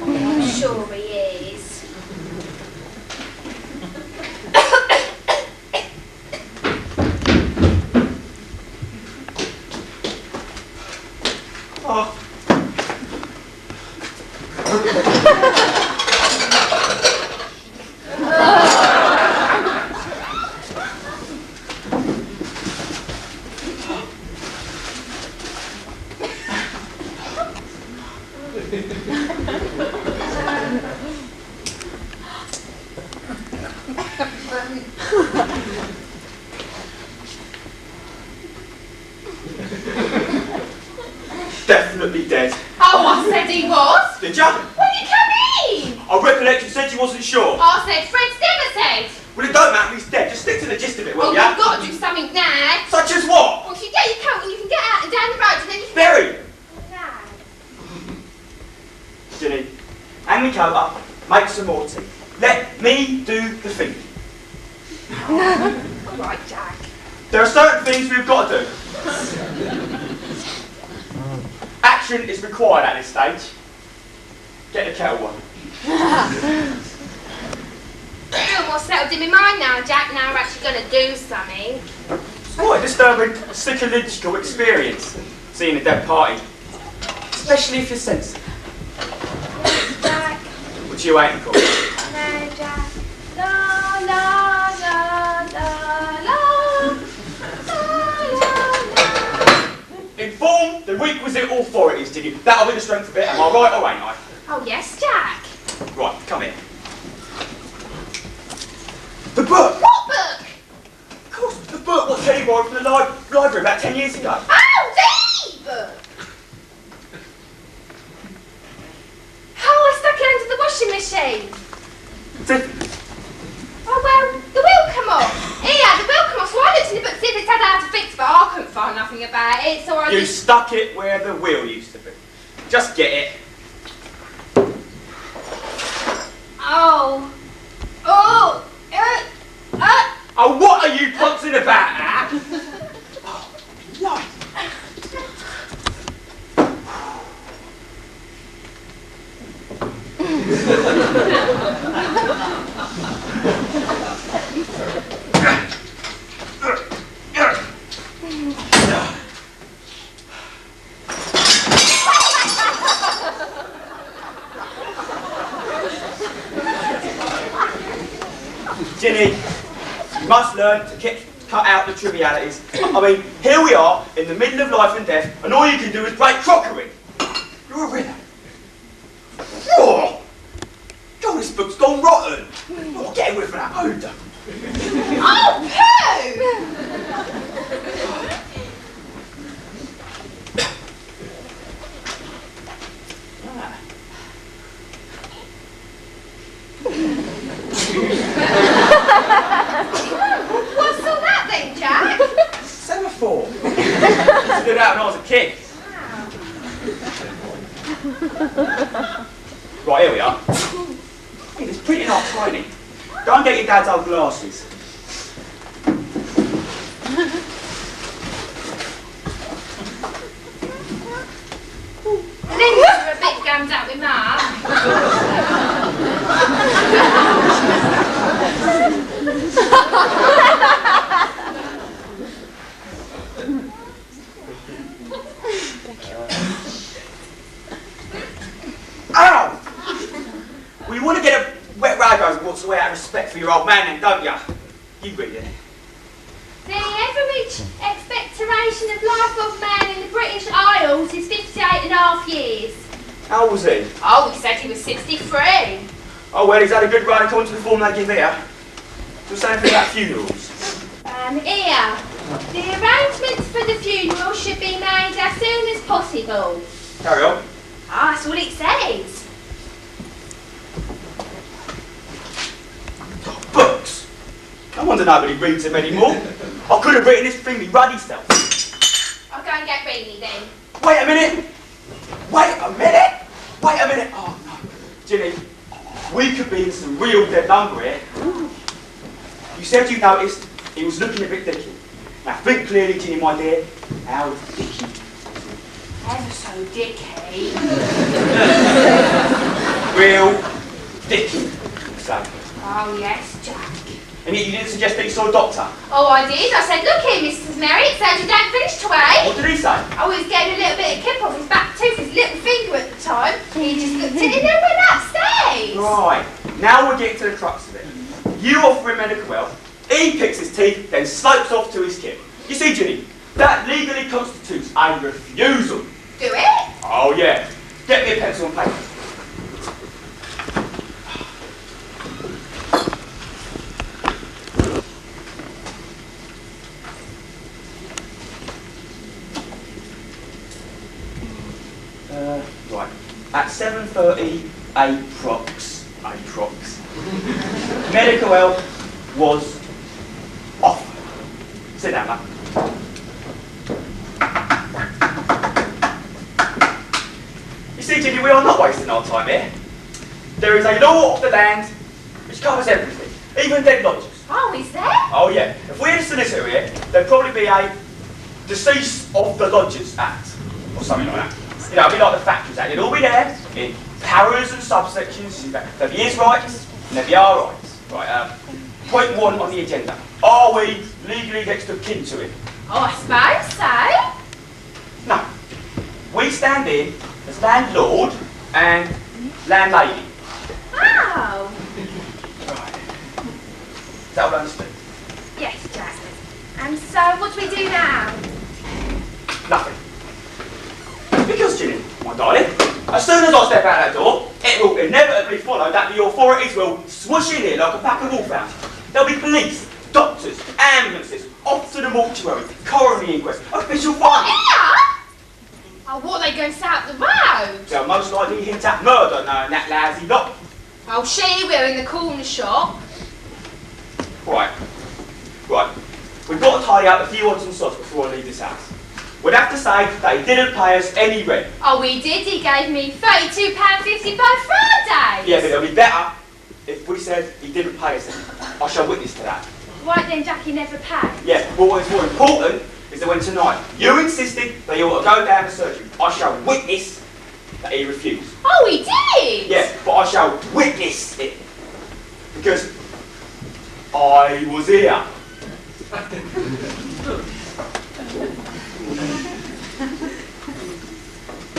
I'm sure he is. Oh. Definitely dead. Oh, I said he was. Did ya? When you come in. I recollect you said you wasn't sure. I said Fred Stemmer said. Well, it don't matter if he's dead. Just stick to the gist of it, will Oh, ya? you've got to do something now. Such as what? Well, if you get your coat and you can get out and down the road and then you can... Berry! Now. Ginny, hang me coat up, make some more tea. Let me do the thinking. All right, Jack. There are certain things we've got to do. Action is required at this stage. Get the kettle on. Feel more settled in my mind now, Jack. Now we're actually going to do something. It's quite a disturbing psychological experience, seeing a dead party. Especially if you're sensitive. Jack. Which you ain't, of course. No, Jack. La, la, la, la, la. Inform the requisite authorities, Ginny. That'll be the strength of it. Am I right or ain't I? Oh, yes, Jack. Right, come here. The book! What book? Of course, the book what Teddy borrowed from the library about 10 years ago. Oh, the book. Oh, I stuck it under the washing machine. Oh, well, the wheel come off. Yeah, the wheel come off. So I looked in the book to see if it had how to fix, but I couldn't find nothing about it, so I You just... stuck it where the wheel used to be. Just get it. Oh. Oh. Oh, what are you pouncing about at? Oh, no. Ginny, you must learn to cut out the trivialities. I mean, here we are, in the middle of life and death, and all you can do is break crockery. You're a winner. Oh, God, this book's gone rotten. Oh, get away from that odour. Oh, poo! What's all that then, Jack? Semaphore. I used to do that when I was a kid. Right, here we are. Hey, it's pretty not tiny. Go and get your dad's old glasses. And then you were a bit gummed up with Mum. Ow! Well, you want to get a wet rag over what's the way out of respect for your old man then, don't you? You read it. The average expectoration of life of man in the British Isles is 58.5 years. How old was he? Oh, he said he was 63. Oh, well, he's had a good run according to the form they give here. So say anything about funerals. Here. The arrangements for the funeral should be made as soon as possible. Carry on. Ah, that's what it says. Oh, books! No wonder nobody reads them anymore. I could have written this thing me ruddy self. I'll go and get Beanie then. Wait a minute! Wait a minute! Wait a minute! Oh, no. Ginny, we could be in some real dead lumber here. You said you noticed he was looking a bit dicky. Now think clearly, Ginny, my dear. How dicky? Ever so dicky. Real dicky. So. Oh, yes, Jack. And yet you didn't suggest that you saw a doctor? Oh, I did. I said, look here, Mrs. Merritt, said you don't finish to wait. What did he say? Oh, he was getting a little bit of kip off his back tooth, his little finger at the time. He just looked at it and then went upstairs. Right. Now we're getting to the crux of it. You offer him medical help, he picks his teeth, then slopes off to his kip. You see, Ginny, that legally constitutes a refusal. Do it? Oh, yeah. Get me a pencil and paper. Right. At 7:30, approx. Medical help was offered. Sit down, man. You see, Ginny, we are not wasting our time here. There is a law of the land which covers everything, even dead lodgers. Oh, is there? Oh, yeah. If we had a solicitor here, there'd probably be a Decease of the Lodgers Act, or something like that. You know, it'd be like the Factories Act. It'd all be there in paras and subsections. There'd be his rights and there'd be our rights. Right, point 1 on the agenda. Are we legally next of kin to him? Oh, I suppose so. No. We stand in as landlord and landlady. Oh. Right. Is that all understood? Yes, Jack. And so, what do we do now? Nothing. Because, Ginny, my darling, as soon as I step out that door, it will inevitably follow that the authorities will swoosh in here like a pack of wolfhounds. There'll be police, doctors, ambulances, off to the mortuary, coroner inquest, official What, findings. here? Oh, what are they going to say up the road? They'll most likely hint at murder, knowing that lousy lot. Oh, she will in the corner shop. Right. We've got to tidy up a few odds and sods before I leave this house. would have to say that he didn't pay us any rent. Oh, he did. He gave me £32.50 by Friday. Yeah, but it'll be better if we said he didn't pay us anything. I shall witness to that. Right then, Jackie never paid. Yeah, but what is more important is that when tonight you insisted that he ought to go down to surgery, I shall witness that he refused. Oh, he did? Yeah, but I shall witness it. Because I was here.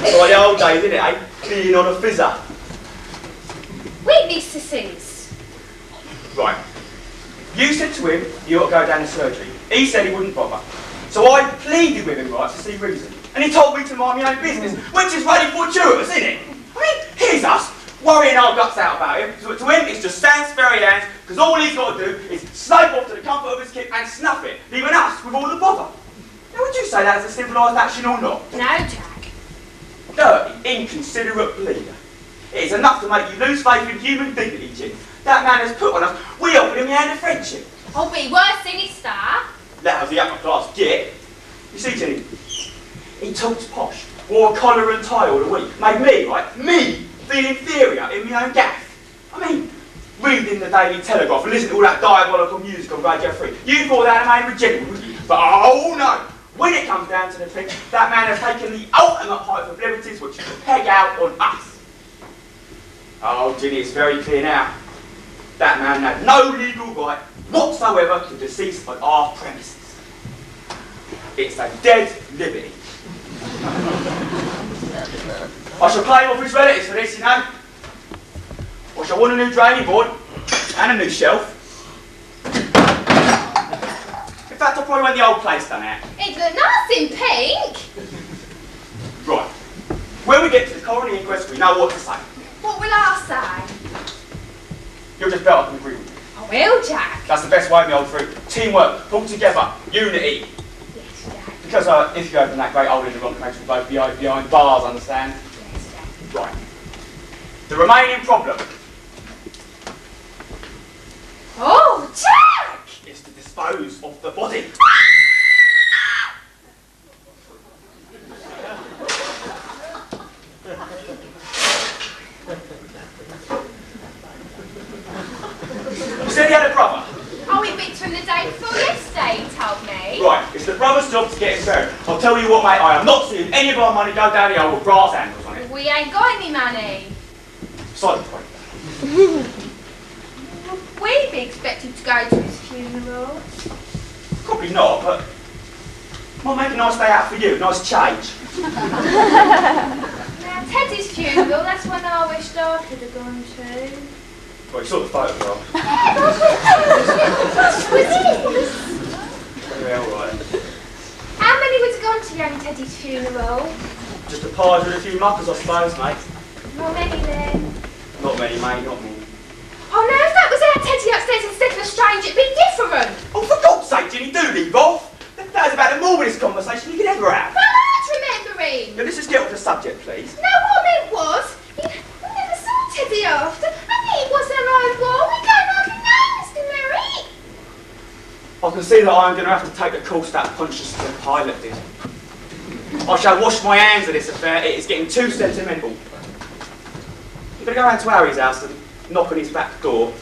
It's like the old days, isn't it, eh? Being on a fizzer. Witness to things. Right. You said to him you ought to go down to surgery. He said he wouldn't bother. So I pleaded with him, right, to see reason. And he told me to mind my own business, which is really fortuitous, isn't it? I mean, here's us, worrying our guts out about him. So to him, it's just Sam's fairy hands, because all he's got to do is slope off to the comfort of his kit and snuff it, leaving us with all the bother. Now, would you say that's a civilised action or not? No, Jack. Dirty, inconsiderate bleeder. It is enough to make you lose faith in human dignity, Jim. That man has put on us, we offered him the hand of friendship. Oh, be worse than his star. That was the upper class git. You see, Jenny, he talks posh, wore a collar and tie all the week, made me, right, me, feel inferior in my own gaff. I mean, reading the Daily Telegraph and listening to all that diabolical music on Radio 3, you thought that had made him a gentleman, wouldn't you? But oh no! When it comes down to the thing, that man has taken the ultimate height of liberties which he can peg out on us. Oh, Ginny, it's very clear now. That man had no legal right whatsoever to decease on our premises. It's a dead liberty. I shall claim off his relatives for this, you know. I shall want a new draining board and a new shelf. In fact, I probably want the old place done out. It looked nice in pink. Right. When we get to the coroner inquest, we know what to say. What will I say? You'll just belt up and agree with me. I will, Jack. That's the best way, my old friend. Teamwork, pulled together, unity. Yes, Jack. Because if you open that great old Interlock place, we'll both be behind bars, understand? Yes, Jack. Right. The remaining problem Oh, Jack! is to dispose of the body. You said he had a brother? Oh, he picked from the day before yesterday, he told me. Right, it's the brother's job to get him buried. I'll tell you what, mate, I am not seeing any of our money go down the hole with brass handles on it. We ain't got any money. Side the point. We'd be expected to go to his funeral. Probably not, but might make a nice day out for you, nice change. Now, Teddy's funeral, that's one I wished I could have gone to. Well, you saw the photograph. Yeah, alright. How many would have gone to young Teddy's funeral? Just a pie with a few muckers, I suppose, mate. Not many then. Not many, mate, not many. Oh no, if that was our Teddy upstairs instead of a strange, it'd be different. Oh, for God's sake, Ginny, do leave off. That was about the morbidest conversation you could ever have. But I liked remembering. Now, let's just get off the subject, please. No, what I meant was, we never saw Teddy after, and it was an old war. We don't hardly know, Mr. Merrick. I can see that I'm going to have to take the course that Pontius the Pilate did. I shall wash my hands of this affair. It is getting too sentimental. You better go round to Harry's house and knock on his back door.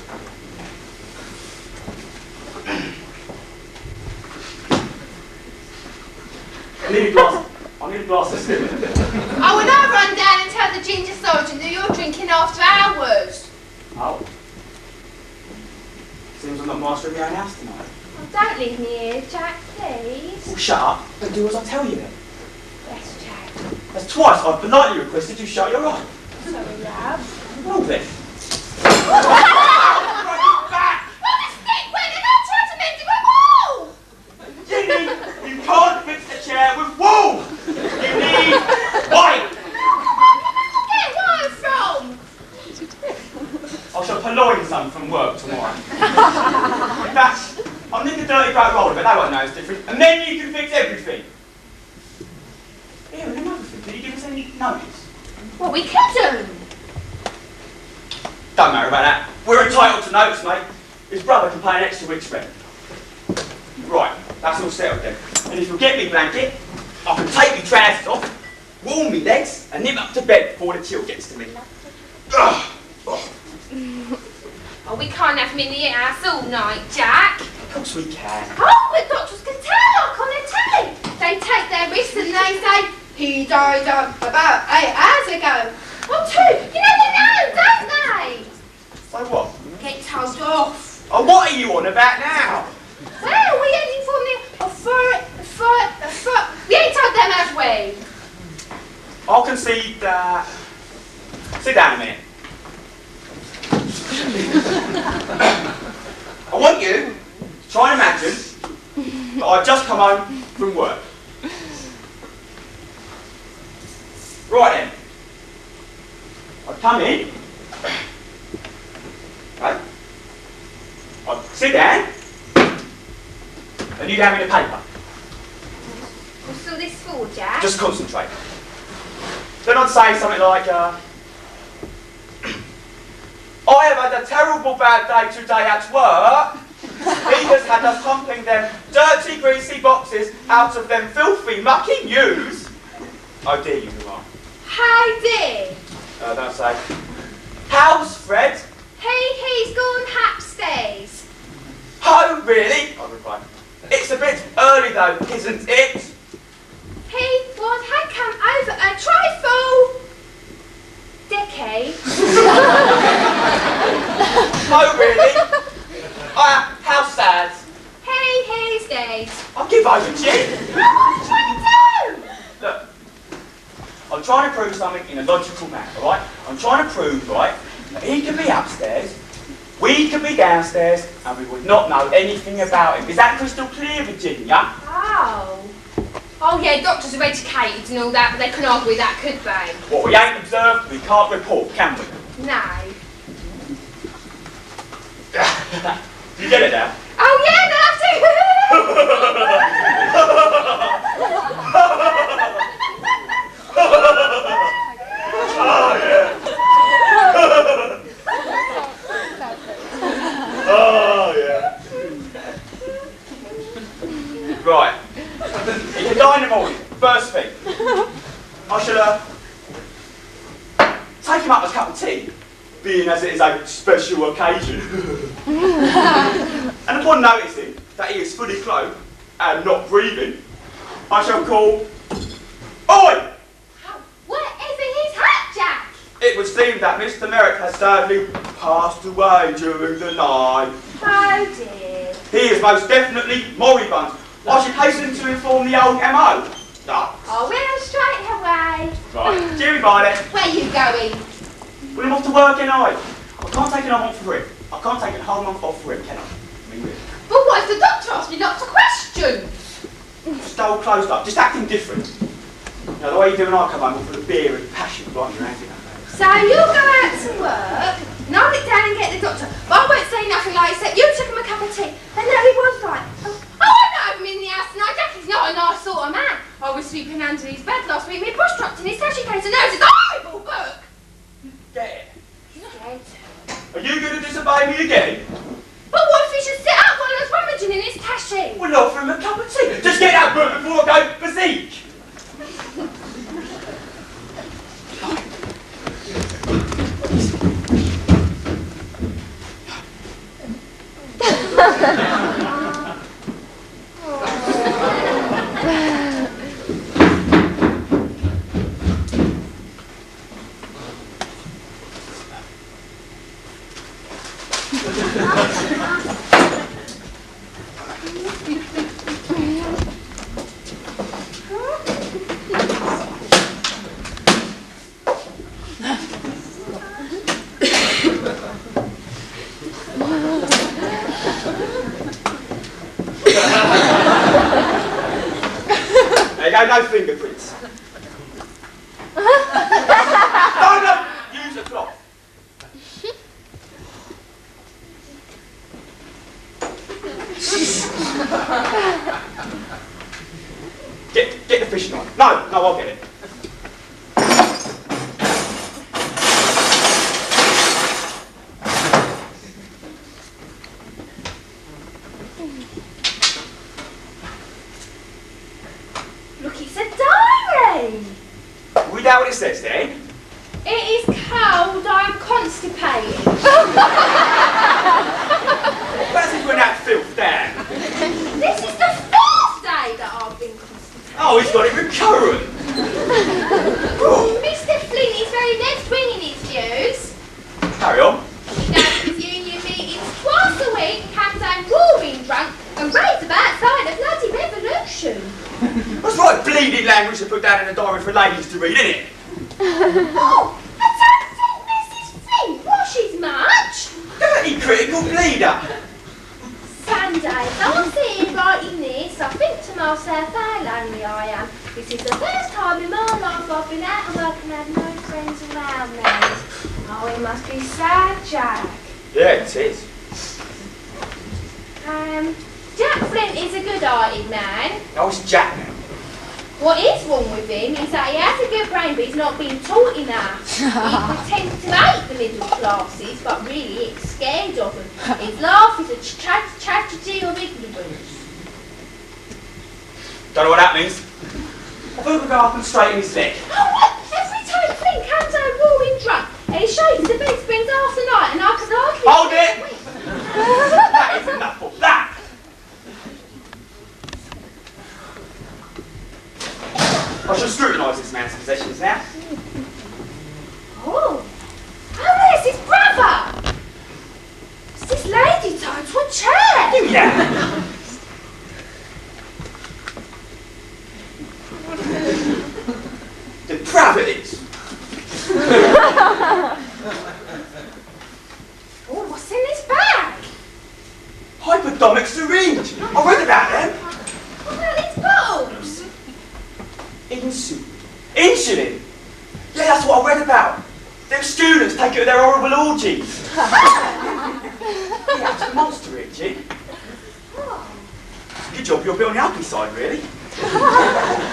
I need a glass of cinnamon. I will now run down and tell the ginger sergeant that you're drinking after hours. Oh. Seems I'm not master of your own house tonight. Oh, don't leave me here, Jack, please. Well, shut up and do as I tell you then. Yes, Jack. That's twice I've politely requested you shut your eyes. Sorry, love. Well then. Well, the stick went and I tried to mend it with wool. Ginny, you can't fix the chair with wool. You need white. Where get wire from? I shall purloin some from work tomorrow. In fact, I'll nick a dirty great roller, but that won't know it's different. And then you can fix everything. Here, and another thing. Did you give us any notice? Well, we couldn't. Don't matter about that. We're entitled to notice, mate. His brother can pay an extra week's rent. Right, that's all settled then. And if you'll get me blanket, I can take my trousers off, warm my legs, and nip up to bed before the chill gets to me. Ugh. Oh. Oh, we can't have him in the house all night, Jack. Of course we can. Oh, the doctors can tell, like on the telly. They take their risks and they say, he died about 8 hours ago. Or 2. You never know, don't they? So what? Get told off. Oh, what are you on about now? Well, we ain't informed them of we ain't told them as we. I'll concede that. Sit down a minute. I want you to try and imagine that I've just come home from work. Right then. I'd come in. Right. I'd sit down. And you'd hand me the paper. What's all this for, Jack? Just concentrate. Then I'd say something like, I have had a terrible bad day today at work. Peter's had us pumping them dirty, greasy boxes out of them filthy, mucky news. Oh dear, you are. How dear? Don't say. How's Fred? He's gone upstairs. Oh, really? I replied. It's a bit early though, isn't it? Had come over a trifle decade. Oh, really? How sad. He's dead. I'll give over, Jim. What are you trying to do? Look, I'm trying to prove something in a logical manner, alright? I'm trying to prove, right, that he could be upstairs, we could be downstairs, and we would not know anything about him. Is that crystal clear, Virginia? Oh yeah, doctors are educated and all that, but they couldn't argue with that, could they? What we ain't observed, we can't report, can we? No. Do you get it now? Oh yeah, Oh, yeah. Oh, yeah. Right. You can die in the morning, first thing. I shall, take him up a cup of tea, being as it is a special occasion. And upon noticing that he is fully clothed and not breathing, I shall call, Oi! whatever he's had, Jack? It would seem that Mr. Merrick has sadly passed away during the night. Oh dear. He is most definitely moribund. I should hasten to inform the old M.O. No. Oh, we're straight away. Right. Cheery bye then. Where are you going? Well, I'm off to work anyway. I can't take another month for him. I can't take a whole month off for him, can I? I mean, really. But what if the doctor asks me lots of questions? Just all closed up, just acting different. You know, the way you do when I come home full of beer and passion flying around you. So you'll go out to work, and I'll get down and get the doctor. But I won't say nothing like except you took him a cup of tea. And there he was like, I know him in the house tonight. Jackie's not a nice sort of man. I was sleeping under his bed last week. Me push dropped in his tashi case and there's his horrible book. Get it? Scared. Are you going to disobey me again? But what if he should sit up while I was rummaging in his tashi? We'll offer him a cup of tea. Just get that book before I go physique. There you go, no fingerprints. No, use a cloth. Get the fishing line. No, I'll get it. Look, it's a duck. says then. It is cold, I'm constipated. That's if we're that filth down. This is the fourth day that I've been constipated. Oh, he's got it recurrent. Mr. Flint is very left-wing in his views. Carry on. He goes to his union meetings twice a week, comes home roaring drunk, and raves about starting a bloody revolution. That's right bleeding language to put down in a diary for ladies to read, isn't it? Oh, I don't think Mrs. Flint washes much. Dirty critical bleeder. Some days I'm sitting writing this, I think to myself how lonely I am. This is the first time in my life I've been out of work and had no friends around me. Oh, it must be sad, Jack. Yeah, it is. Jack Flint is a good-hearted man. Oh, it's Jack now. What is wrong with him is that he has a good brain but he's not been taught enough. He pretends to hate the middle classes but really it's scared of them. His laugh is a tragedy of ignorance. Don't know what that means. I thought we'd go up and straighten his leg. Oh, what? Every time Flint comes home roaring drunk and he shakes the bed springs half the night and I could hardly... Hold it! That is enough of that! I shall scrutinise this man's possessions now. Oh, there's his brother! Is this lady tied to a chair? Yeah! Depravities! Oh, what's in this bag? Hypodermic syringe! I read about them. What about these bottles? Insulin? Yeah, that's what I read about. Them students take it at their horrible orgies. Yeah, it's a monster, Hitches. Oh. Good job you're a bit on the ugly side, really.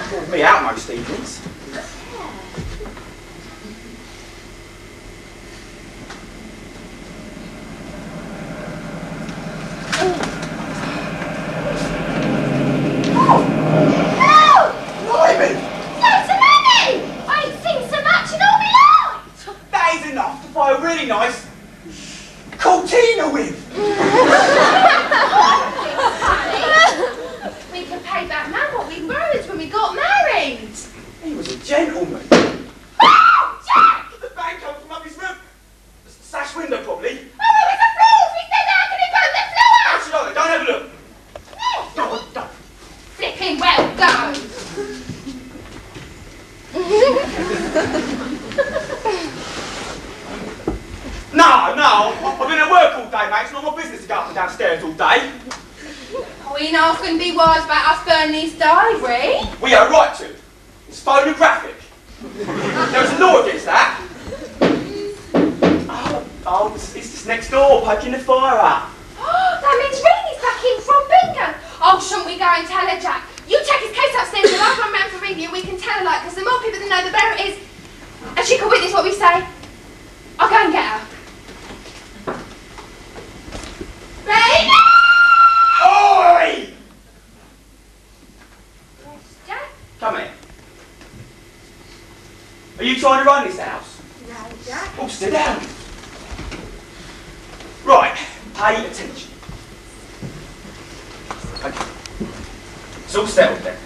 Pulled me out most evenings. Buy a really nice Cortina with. We could pay that man what we borrowed when we got married. He was a gentleman. Oh, Jack! The bang comes from up his room. Sash window, probably. Oh, it was a floor! He said how can he go on the floor? Actually, don't have a look. No, Don't. flipping well done. No, I've been at work all day, mate. It's not my business to go up and downstairs all day. We know I couldn't be wise about us burning his diary. We have a right to. It's photographic. There's a law against that. Oh, it's just next door, poking the fire up. Oh, that means Rene's back in from bingo. Oh, shouldn't we go and tell her, Jack? You take his case upstairs and I'll run round for Rene and we can tell her, like, because the more people that know, the better it is. And she can witness what we say. I'll go and get her. Rene! Oi! Yes, Jack? Come here. Are you trying to run this house? No, Jack. Oh, sit down. Right, pay attention. Okay. It's all settled then.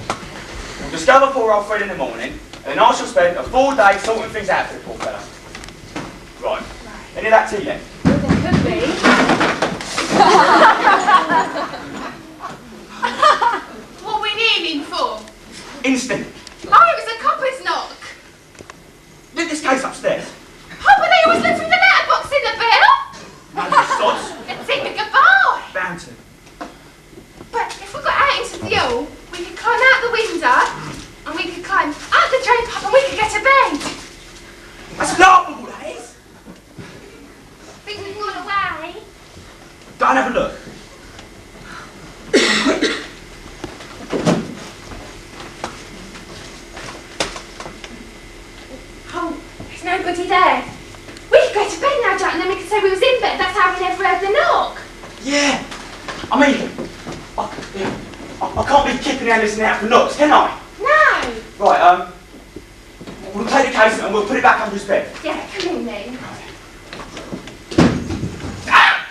We'll discover poor old Fred in the morning, and then I shall spend a full day sorting things out for the poor fella. Right. Any of that tea then? Well, there could be. What we need him for? Instant. Oh, it was a copper's knock. Leave this case upstairs. Oh, but they always left with the letterbox in the bill. No, you sods. Let's say goodbye. Bound to. But if we got out into the hall, we could climb out the window, and we could climb out the drain pipe, and we could get a bed. That's laughable, that is. Think we've gone away? Go and have a look. Oh, there's nobody there. We could go to bed now, Jack, and then we could say we was in bed. That's how we never heard the knock. Yeah. I mean, I can't be keeping down listening out for knocks, can I? No. Right, We'll take the case and we'll put it back under his bed. Yeah, come in then. Ah!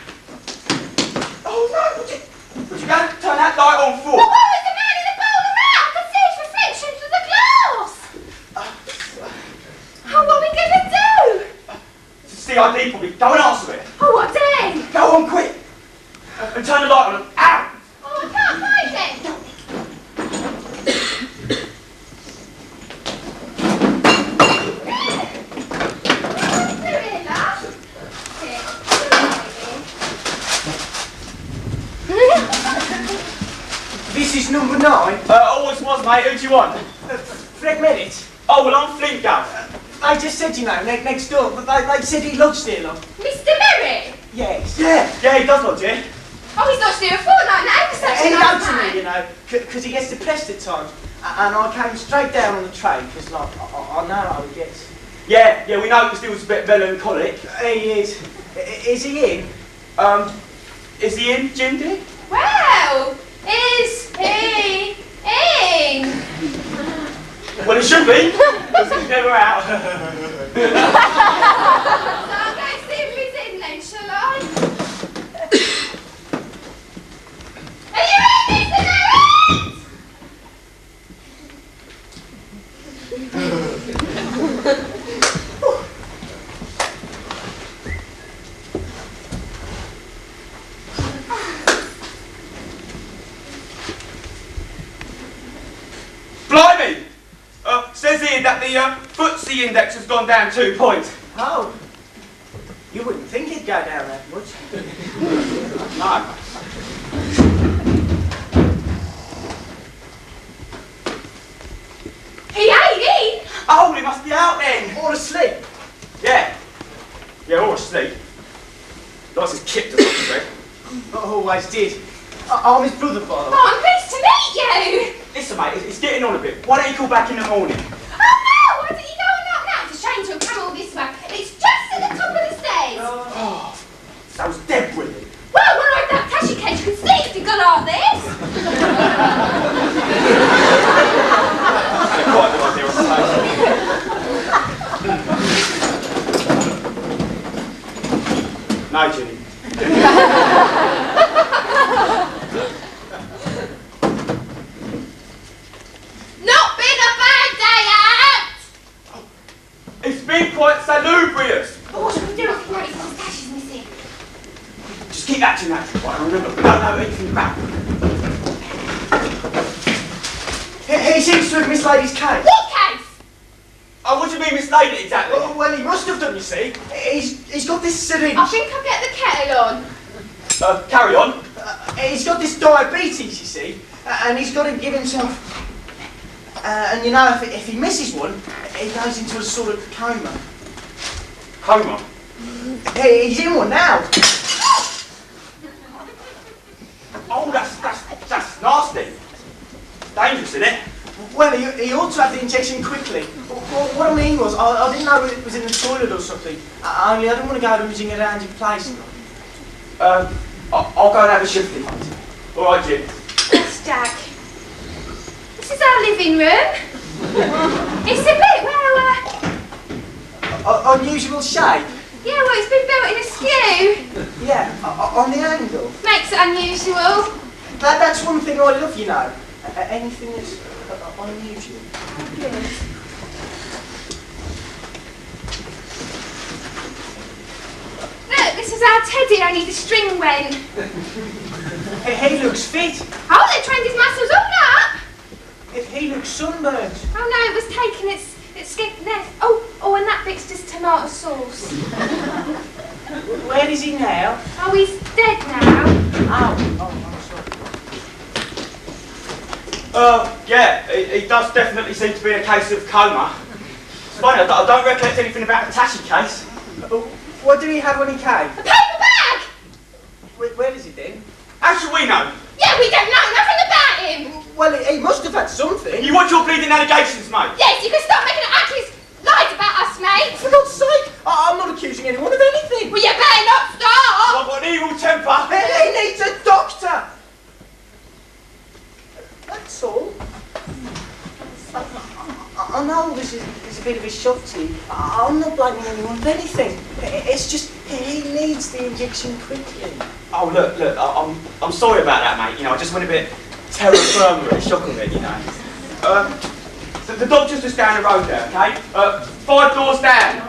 Oh no, would you go and turn that light on for? But what was the man in the bowler out? I could see his reflection through the glass. Oh, what are we going to do? It's the CID probably. Go and answer it. Oh, what then? Go on, quick. And turn the light on. Ow! Oh, I can't find it. This is number 9. Always was, mate. Who do you want? Fred Merritt. Oh, well, I'm Flint Gun. They just said, you know, next door, but they said he lodged here long. Mr. Merritt? Yes. Yeah, he does lodge here. Oh, he's not here a fortnight now. He's such a He nice knows to man. me, you know, because he gets depressed at times. And I came straight down on the train, because, like, I know how he gets. Yeah, we noticed he was a bit melancholic. He is. Is he in? Is he in, Jindy? Well, is he in? Well, he should be, because he's never out. So I'll go see if he's in then, shall I? Are you in, Mr. Merritt? Blimey! Says here that the FTSE index has gone down 2 points. Oh. You wouldn't think he'd go down that much. No. He ain't in. Oh, he must be out then. Or asleep. Yeah, or asleep. Likes his kit to look straight. Always did. I'm his brother, by the way. Oh, I'm pleased to meet you. Listen, mate, it's getting on a bit. Why don't you call back in the morning? Oh, no, why don't you go and knock now? It's a shame to have come all this way. It's just at the top of the stairs. Oh, that was dead brilliant. Well, when I had that tashi cage, you could sleep to go like this. That's quite a good idea, I suppose. No, Ginny. Not been a bad day out. It's been quite salubrious. But what should we do if he notices his tash is missing? Just keep acting natural, right? Remember, we don't know anything about it. He seems to have mislaid his case. What case? Oh, what do you mean mislaid it exactly? Well, he must have done, you see. He's got this syringe. I think I'll get the kettle on. Carry on. He's got this diabetes, you see, and he's got to give himself. And you know, if he misses one, he goes into a sort of coma. Coma? He's in one now. Oh, that's nasty. Dangerous, isn't it? Well, he ought to have the injection quickly. What I mean was, I didn't know it was in the toilet or something. Only I didn't want to go losing around your place. I'll go and have a shift in. All right, Jim. Yes, Jack. This is our living room. It's a bit, well, Unusual shape. yeah, well, it's been built in askew. Yeah, on the angle. Makes it unusual. That's one thing I love, you know. Anything that's unusual. Look, this is our Teddy, only the string went. He looks fit. Oh, they trained his muscles all up. He looks sunburned. Oh no, it was taking its skip nest. Oh, and that bit's just tomato sauce. Where is he now? Oh, he's dead now. Oh, I'm sorry. Yeah, it does definitely seem to be a case of coma. It's funny, I don't recollect anything about the Tashi case. What did he have when he came? A paper bag! Where is he then? How should we know? Yeah, we don't know nothing about him. Well, he must have had something. You want your bleeding allegations, mate? Yes, you can stop making ugly lies about us, mate. For God's sake, I'm not accusing anyone of anything. Well, you better not stop. I've got an evil temper. He needs a doctor. That's all. I know this is a bit bit of a shock to you. I'm not blaming anyone for anything. It's just he needs the injection quickly. Oh, look, I'm sorry about that, mate. You know, I just went a bit terra firma at the shock of it, you know. The doctor's just down the road there, okay? 5 doors down.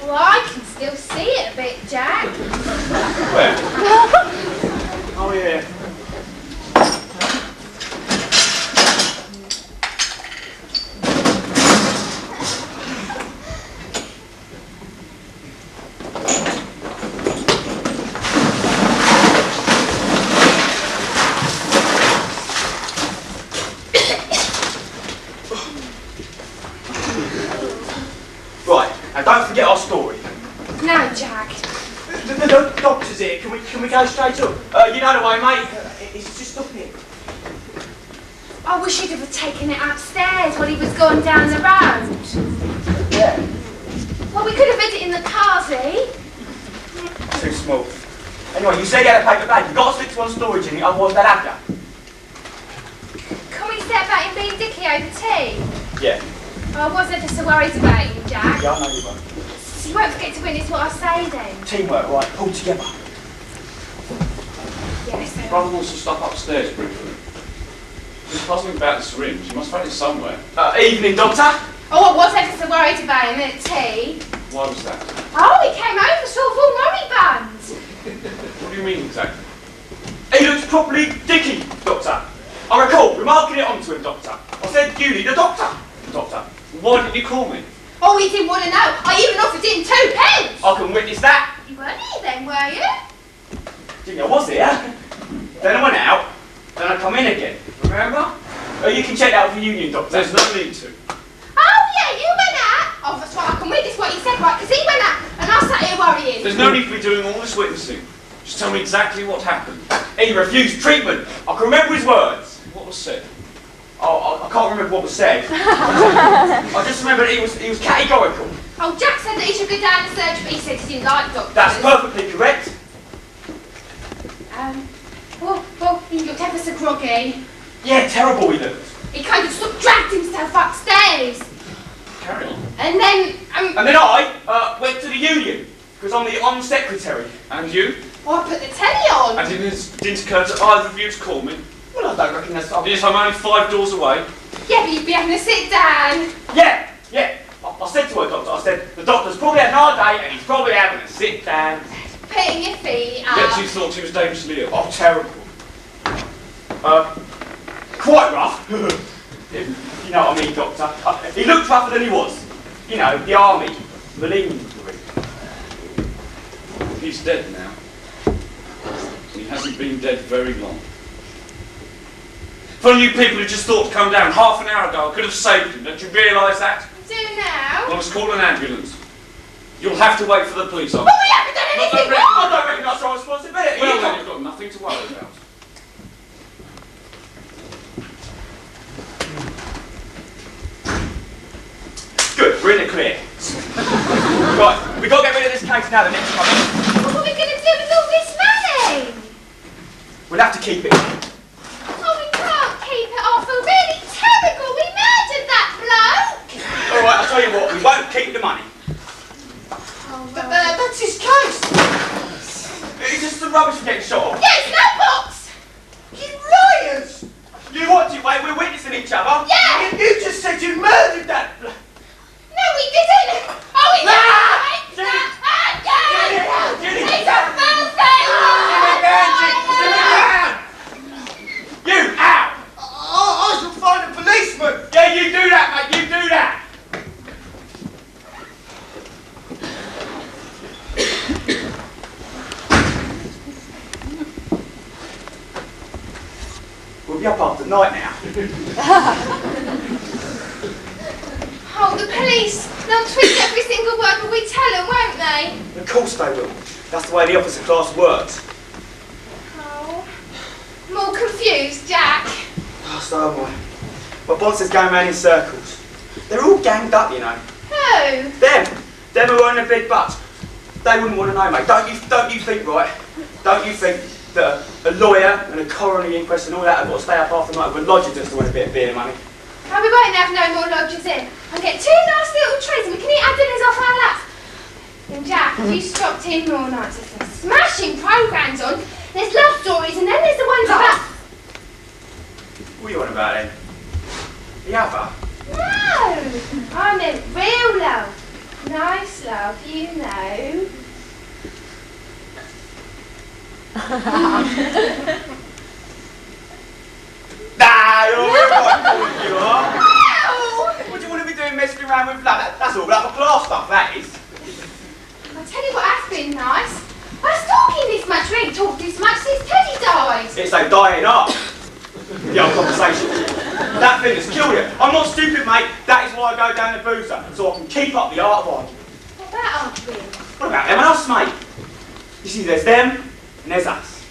Well, I can still see it a bit, Jack. Where? Oh, yeah. Right, now don't forget our story. No, Jack. The doctor's here. Can we go straight up? You know the way, mate. It's just up here. I wish you'd have taken it upstairs while he was going down the road. Yeah. Well, we could have hid it in the car, see? Too small. Anyway, you said you had a paper bag. You've got to stick to one storage in it, otherwise they'll have you. Can we set about him being dicky over tea? Yeah. I was ever so worried about him, Jack. Yeah, I know you won't. So you won't forget to witness what I say then. Teamwork, right, pull together. Yes, sir. Brother wants to stop upstairs briefly. He's puzzling about the syringe. You must find it somewhere. Evening, doctor. Oh, I was ever so worried about him at tea. Why was that? Oh, he came over sort of all moribund. What do you mean exactly? He looks properly dicky, doctor. I recall remarking it onto him, doctor. I said, you need a doctor. Doctor. Why didn't you call me? Oh, he didn't want to know. I even offered him 2 pence. I can witness that. You weren't here then, were you? Didn't you? I was here. Then I went out. Then I come in again. Remember? You can check that with the union, doctor. There's no need to. Oh, yeah, you went out. Oh, that's right, I can witness what he said, right, because he went out and I sat here worrying. There's no need for me doing all this witnessing. Just tell me exactly what happened. He refused treatment. I can remember his words. What was said? Oh, I can't remember what was said. I just remember he was categorical. Oh, Jack said that he should go down to surgery, but he said he didn't like doctors. That's perfectly correct. Well, he looked ever so groggy. Yeah, terrible he looked. He kind of sort of dragged himself upstairs. Carry on. And then, And then I went to the union, because I'm the secretary. And you? I put the telly on. And didn't occur to either of you to call me? Well, I don't reckon that's... Yes, I'm only 5 doors away. Yeah, but you'd be having to sit down. Yeah. I said to her, doctor, I said, the doctor's probably had an hard day and he's probably having to sit down. Putting your feet up. Yet you thought he was dangerously ill. Oh, terrible. Quite rough. If you know what I mean, doctor. He looked rougher than he was. You know, the army. Marine. He's dead now. He hasn't been dead very long. For you people who just thought to come down half an hour ago, I could have saved him. Don't you realise that? Do now. Well, let's call an ambulance. You'll have to wait for the police officer. But we haven't done anything Not wrong. I don't reckon that's our responsibility. Well, then you've got nothing to worry about. Good, we're in the clear. Right, we've got to get rid of this case now, the next one. What are we going to do with all this money? We'll have to keep it. Oh, we can't keep it off. We're really terrible. We murdered that bloke. All right, I'll tell you what, we won't keep the money. Oh, But that's his case. It's just the rubbish from getting shot off. Yeah, it's no box. You liars! You watch it, mate, we're witnessing each other. Yeah. You just said you murdered that... No, we didn't. Oh, we didn't. Jenny! He's a filthy. You, ow! I shall find a policeman. Yeah, you do that, mate, you do that! We'll be up after night now. Oh, the police. They'll twist every single word that we tell them, won't they? Of course they will. That's the way the officer class works. Oh. I'm all confused, Jack. Oh, so am I. My boss is going round in circles. They're all ganged up, you know. Who? Them who earn the big bucks. They wouldn't want to know, mate. Don't you think, right? Don't you think that a lawyer and a coroner inquest and all that have got to stay up half the night with a lodger just to win a bit of beer money? Oh, we won't have no more lodgers in. I'll get 2 nice little trees and we can eat our dinners off our laps. And Jack, if you stopped in more nights, there's some smashing programmes on. There's love stories and then there's the ones about... What are you on about then? The other? No! I meant real love. Nice love, you know. Nah, you're all right, you are. Ow! What do you want to be doing messing around with love? That's all upper class stuff, that is. I'll tell you what has been nice. I was talking this much, we ain't talked this much since Teddy died. It's like dying up. The old conversation. That thing has killed you. I'm not stupid, mate. That is why I go down the boozer, so I can keep up the art of arguing. What about arguing? What about them and us, mate? You see, there's them and there's us.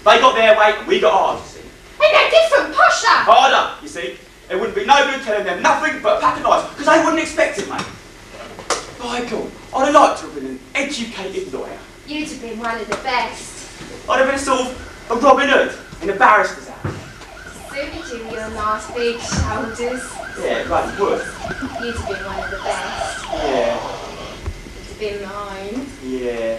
They got their way and we got ours, you see. Ain't no different, posher! Harder, you see. It wouldn't be no good telling them nothing but a pack of lies, because they wouldn't expect it, mate. By God, I'd have liked to have been an educated lawyer. You'd have been one of the best. I'd have been sort of a Robin Hood in a barrister's hat. Suited you, your nice big shoulders. Yeah, it bloody would. You'd have been one of the best. Yeah. You'd have been mine. Yeah.